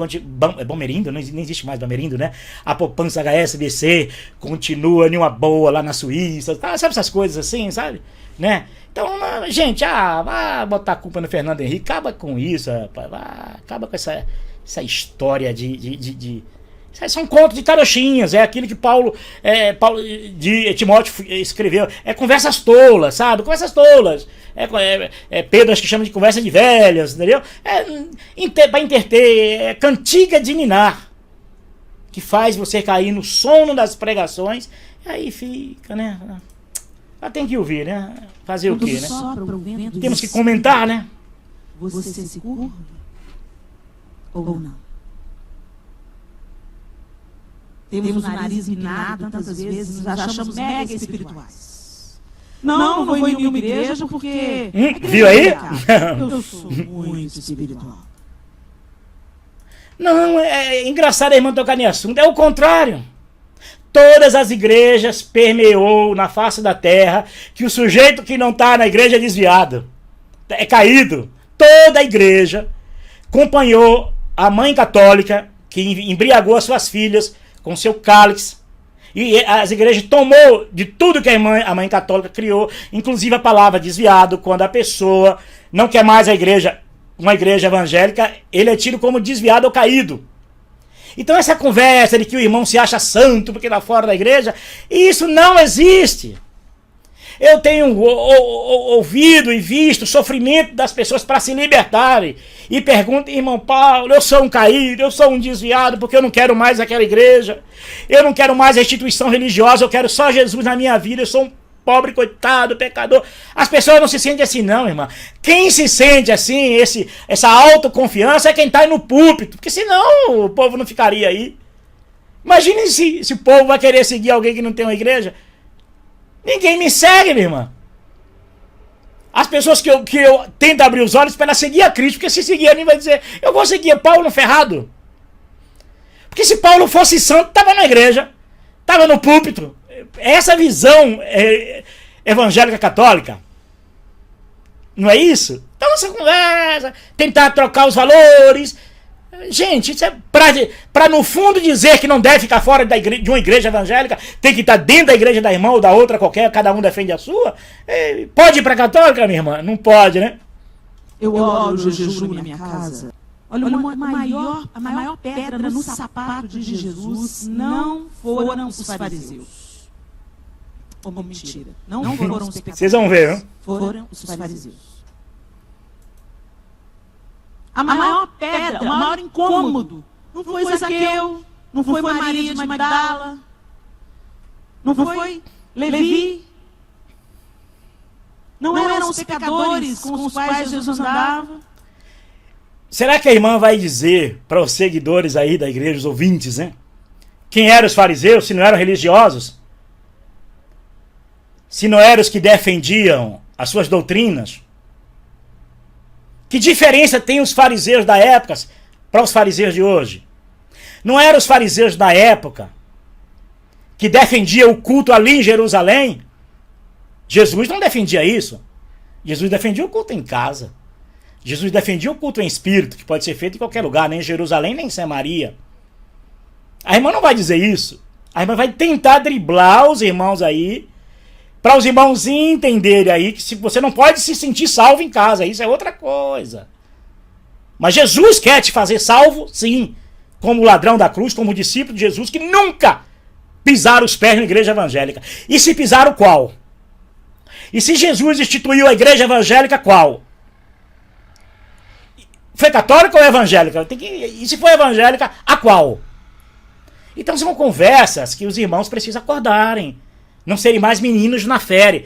Bamerindo? Não existe mais Bamerindo, né? A poupança HSBC continua em uma boa lá na Suíça, tá? Sabe essas coisas assim, sabe? Né? Então, gente, vai botar a culpa no Fernando Henrique, acaba com isso, rapaz, acaba com essa história de são contos de carochinhas, é aquilo que Paulo de Timóteo escreveu, conversas tolas, sabe? Conversas tolas. Pedro acho que chama de conversa de velhas, entendeu? Para interter, cantiga de ninar, que faz você cair no sono das pregações, e aí fica, né? Tem que ouvir, né? Fazer o quê, né? Temos que comentar, né? Você se curva ou não? Temos o nariz empinado tantas vezes, nos achamos mega espirituais. Não vou em nenhuma igreja porque... Viu aí? Eu sou muito espiritual. Não, é engraçado a irmã tocar nesse assunto. É o contrário. Todas as igrejas permeou na face da terra que o sujeito que não está na igreja é desviado, é caído. Toda a igreja acompanhou a mãe católica que embriagou as suas filhas com seu cálice, e as igrejas tomou de tudo que a mãe católica criou, inclusive a palavra desviado. Quando a pessoa não quer mais uma igreja evangélica, ele é tido como desviado ou caído. Então essa conversa de que o irmão se acha santo porque está fora da igreja, isso não existe. Eu tenho ouvido e visto o sofrimento das pessoas para se libertarem. E perguntam, irmão Paulo, eu sou um caído, eu sou um desviado, porque eu não quero mais aquela igreja. Eu não quero mais a instituição religiosa, eu quero só Jesus na minha vida, eu sou um pobre, coitado, pecador. As pessoas não se sentem assim não, irmã. Quem se sente assim, essa autoconfiança, é quem está aí no púlpito, porque senão o povo não ficaria aí. Imagine se o povo vai querer seguir alguém que não tem uma igreja. Ninguém me segue, minha irmã. As pessoas que eu tento abrir os olhos para seguir a Cristo, porque se seguir a mim vai dizer, eu vou seguir Paulo ferrado. Porque se Paulo fosse santo, estava na igreja, estava no púlpito. Essa visão evangélica católica. Não é isso? Então essa conversa, tentar trocar os valores. Gente, isso é para no fundo dizer que não deve ficar fora de uma igreja evangélica, tem que estar dentro da igreja da irmã ou da outra qualquer, cada um defende a sua. Pode ir para a católica, minha irmã? Não pode, né? Eu oro o jejum na minha casa. Olha, a maior pedra no sapato de Jesus não foram os fariseus. Oh, mentira. Não foram os pecadores. Vocês vão ver, né? Foram os fariseus. A maior pedra, o maior incômodo, não foi Zaqueu, não foi Maria de Magdala, não foi Levi, não eram os pecadores com os quais Jesus andava. Será que a irmã vai dizer para os seguidores aí da igreja, os ouvintes, né? Quem eram os fariseus, se não eram religiosos? Se não eram os que defendiam as suas doutrinas? Que diferença tem os fariseus da época para os fariseus de hoje? Não eram os fariseus da época que defendiam o culto ali em Jerusalém? Jesus não defendia isso. Jesus defendia o culto em casa. Jesus defendia o culto em espírito, que pode ser feito em qualquer lugar, nem em Jerusalém, nem em Samaria. A irmã não vai dizer isso. A irmã vai tentar driblar os irmãos aí, para os irmãos entenderem aí que você não pode se sentir salvo em casa, isso é outra coisa. Mas Jesus quer te fazer salvo, sim, como ladrão da cruz, como discípulo de Jesus, que nunca pisaram os pés na igreja evangélica. E se pisaram, qual? E se Jesus instituiu a igreja evangélica, qual? Foi católica ou evangélica? E se for evangélica, a qual? Então são conversas que os irmãos precisam acordarem. Não serem mais meninos na fé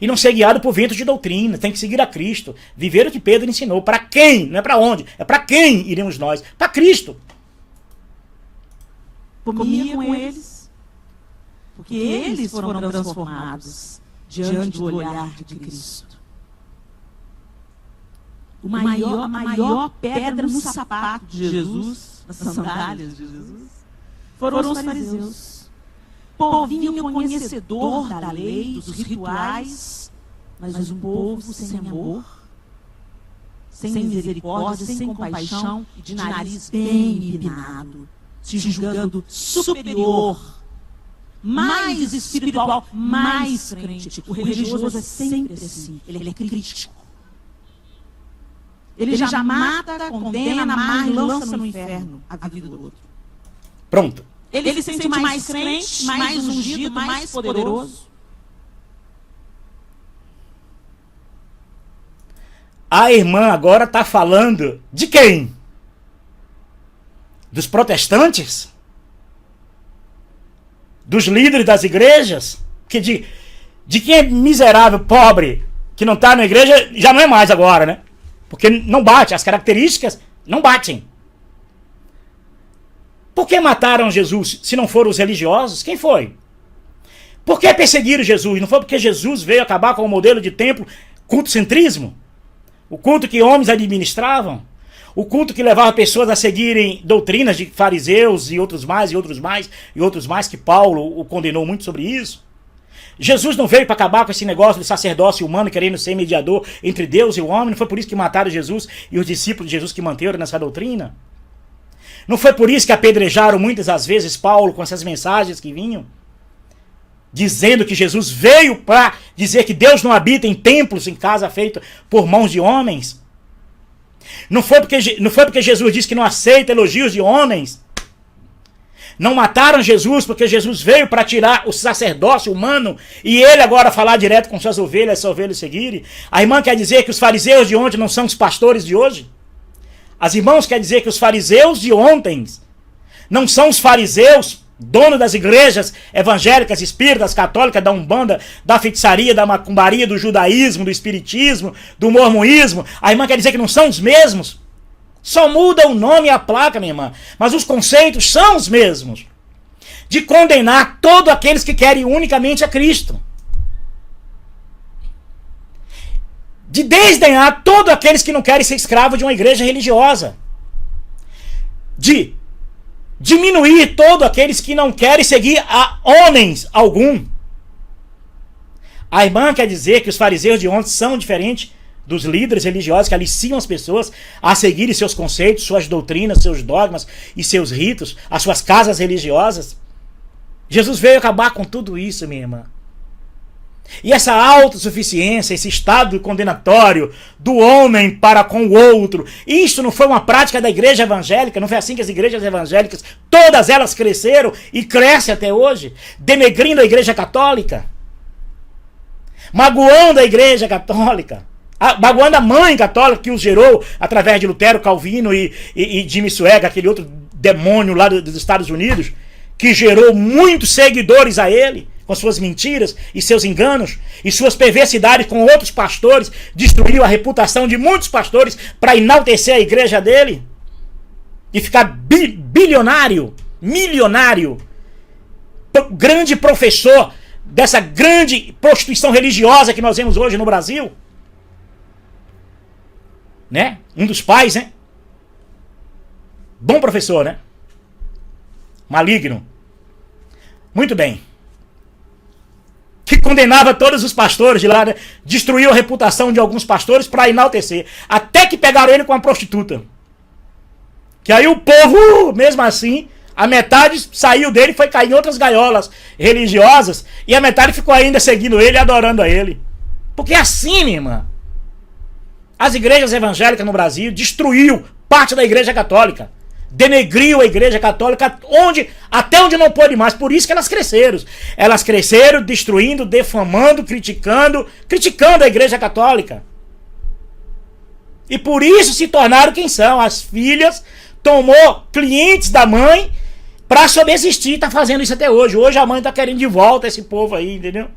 e não ser guiado por vento de doutrina. Tem que seguir a Cristo. Viver o que Pedro ensinou. Para quem? Não é para onde. É para quem iremos nós? Para Cristo. Comia com eles. Porque eles foram transformados diante do olhar de Cristo. A maior pedra no sapato de Jesus, nas sandálias de Jesus, foram os fariseus. Povinho conhecedor da lei, dos rituais, mas um povo sem amor, sem misericórdia, sem compaixão, e de nariz bem empinado, se julgando superior, mais espiritual, mais crente. O religioso é sempre assim, ele é crítico. Ele já mata, condena, amarra e lança no inferno a vida do outro. Pronto. Ele se sente mais crente, mais ungido, mais poderoso. A irmã agora está falando de quem? Dos protestantes? Dos líderes das igrejas? Que de quem é miserável, pobre, que não está na igreja, já não é mais agora, né? Porque não bate, as características não batem. Por que mataram Jesus se não foram os religiosos? Quem foi? Por que perseguiram Jesus? Não foi porque Jesus veio acabar com o modelo de templo, cultocentrismo? O culto que homens administravam? O culto que levava pessoas a seguirem doutrinas de fariseus e outros mais, e outros mais, e outros mais, que Paulo o condenou muito sobre isso? Jesus não veio para acabar com esse negócio do sacerdócio humano querendo ser mediador entre Deus e o homem? Não foi por isso que mataram Jesus e os discípulos de Jesus que manteram nessa doutrina? Não foi por isso que apedrejaram muitas das vezes Paulo com essas mensagens que vinham? Dizendo que Jesus veio para dizer que Deus não habita em templos, em casa feita por mãos de homens? Não foi porque Jesus disse que não aceita elogios de homens? Não mataram Jesus porque Jesus veio para tirar o sacerdócio humano e ele agora falar direto com suas ovelhas seguirem? A irmã quer dizer que os fariseus de ontem não são os pastores de hoje? As irmãs quer dizer que os fariseus de ontem não são os fariseus, dono das igrejas evangélicas, espíritas, católicas, da umbanda, da feitiçaria, da macumbaria, do judaísmo, do espiritismo, do mormoísmo? A irmã quer dizer que não são os mesmos? Só muda o nome e a placa, minha irmã, mas os conceitos são os mesmos. De condenar todos aqueles que querem unicamente a Cristo. De desdenhar todos aqueles que não querem ser escravos de uma igreja religiosa. De diminuir todos aqueles que não querem seguir a homens algum. A irmã quer dizer que os fariseus de ontem são diferentes dos líderes religiosos que aliciam as pessoas a seguirem seus conceitos, suas doutrinas, seus dogmas e seus ritos, as suas casas religiosas. Jesus veio acabar com tudo isso, minha irmã. E essa autossuficiência, esse estado condenatório do homem para com o outro, isso não foi uma prática da igreja evangélica? Não foi assim que as igrejas evangélicas, todas elas cresceram e crescem até hoje, denegrindo a igreja católica, magoando a igreja católica, magoando a mãe católica que os gerou através de Lutero, Calvino e Jimmy Swaggart, aquele outro demônio lá dos Estados Unidos, que gerou muitos seguidores a ele, com suas mentiras e seus enganos e suas perversidades com outros pastores, destruiu a reputação de muitos pastores para enaltecer a igreja dele e ficar bilionário, milionário, grande professor dessa grande prostituição religiosa que nós vemos hoje no Brasil, né? Um dos pais, né? Bom professor, né? Maligno. Muito bem. Que condenava todos os pastores de lá, né? Destruiu a reputação de alguns pastores para enaltecer. Até que pegaram ele com uma prostituta. Que aí o povo, mesmo assim, a metade saiu dele e foi cair em outras gaiolas religiosas. E a metade ficou ainda seguindo ele e adorando a ele. Porque é assim, minha irmã. As igrejas evangélicas no Brasil destruiu parte da igreja católica. Denegriu a igreja católica até onde não pôde mais. Por isso que elas cresceram. Elas cresceram destruindo, defamando, criticando a igreja católica. E por isso se tornaram quem são. As filhas tomou clientes da mãe para subsistir. Está fazendo isso até hoje. Hoje a mãe está querendo de volta esse povo aí, entendeu?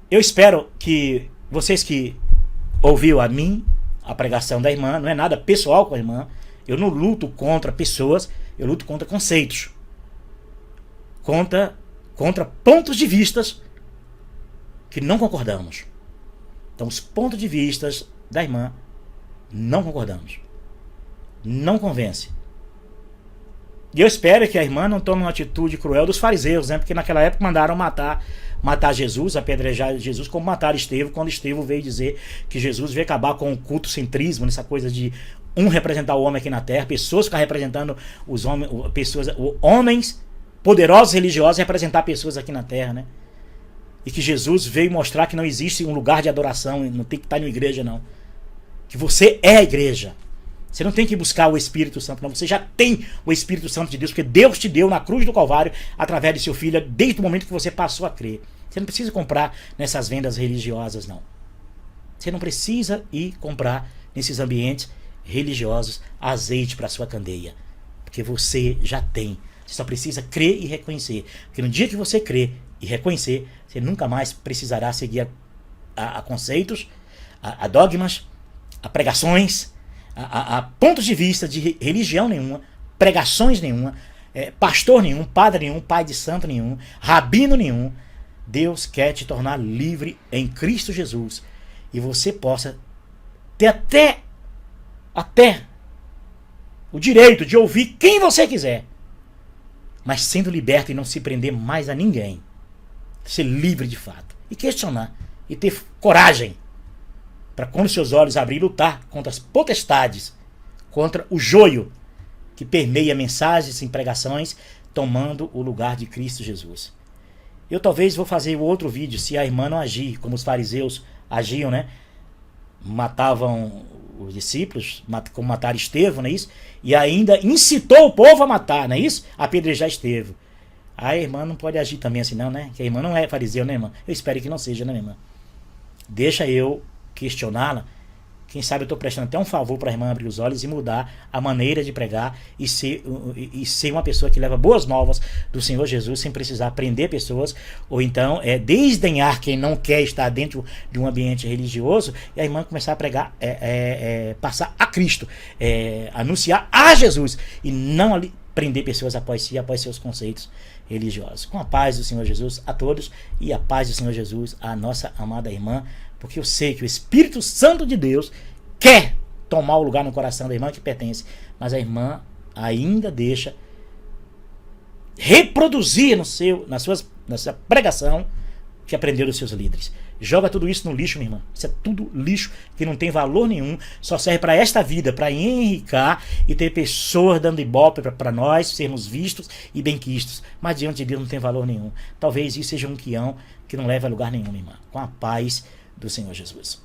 Eu espero que vocês que ouviram a pregação da irmã, não é nada pessoal com a irmã. Eu não luto contra pessoas, eu luto contra conceitos. Contra pontos de vistas que não concordamos. Então, os pontos de vistas da irmã não concordamos. Não convence. E eu espero que a irmã não tome uma atitude cruel dos fariseus, né? Porque naquela época mandaram matar Jesus, apedrejar Jesus, como mataram Estevão, quando Estevão veio dizer que Jesus veio acabar com o cultocentrismo, nessa coisa de representar o homem aqui na terra, pessoas ficar representando os homens poderosos religiosos representar pessoas aqui na terra, né? E que Jesus veio mostrar que não existe um lugar de adoração, não tem que estar em uma igreja, não. Que você é a igreja. Você não tem que buscar o Espírito Santo, não. Você já tem o Espírito Santo de Deus, porque Deus te deu na cruz do Calvário, através de seu Filho, desde o momento que você passou a crer. Você não precisa comprar nessas vendas religiosas, não. Você não precisa ir comprar nesses ambientes religiosos azeite para sua candeia. Porque você já tem. Você só precisa crer e reconhecer. Porque no dia que você crer e reconhecer, você nunca mais precisará seguir a conceitos, a dogmas, a pregações, a pontos de vista de religião nenhuma, pregações nenhuma, pastor nenhum, padre nenhum, pai de santo nenhum, rabino nenhum. Deus quer te tornar livre em Cristo Jesus. E você possa ter até o direito de ouvir quem você quiser, mas sendo liberto e não se prender mais a ninguém. Ser livre de fato. E questionar. E ter coragem para, quando seus olhos abrirem, lutar contra as potestades, contra o joio que permeia mensagens e pregações, tomando o lugar de Cristo Jesus. Eu talvez vou fazer outro vídeo, se a irmã não agir como os fariseus agiam, né? Matavam os discípulos, como mataram Estevão, não é isso? E ainda incitou o povo a matar, não é isso? A apedrejar Estevão. A irmã não pode agir também assim não, né? Que a irmã não é fariseu, né, irmã? Eu espero que não seja, né, irmã? Deixa eu questioná-la. Quem sabe eu estou prestando até um favor para a irmã abrir os olhos e mudar a maneira de pregar e ser uma pessoa que leva boas novas do Senhor Jesus sem precisar prender pessoas, ou então desdenhar quem não quer estar dentro de um ambiente religioso, e a irmã começar a pregar, passar a Cristo, anunciar a Jesus e não ali prender pessoas após si, após seus conceitos religiosos. Com a paz do Senhor Jesus a todos e a paz do Senhor Jesus à nossa amada irmã, porque eu sei que o Espírito Santo de Deus quer tomar o lugar no coração da irmã que pertence, mas a irmã ainda deixa reproduzir na sua pregação que aprenderam os seus líderes. Joga tudo isso no lixo, minha irmã. Isso é tudo lixo que não tem valor nenhum. Só serve para esta vida, para enriquecer e ter pessoas dando ibope para nós sermos vistos e benquistos. Mas diante de Deus não tem valor nenhum. Talvez isso seja um quião que não leva a lugar nenhum, minha irmã. Com a paz do Senhor Jesus.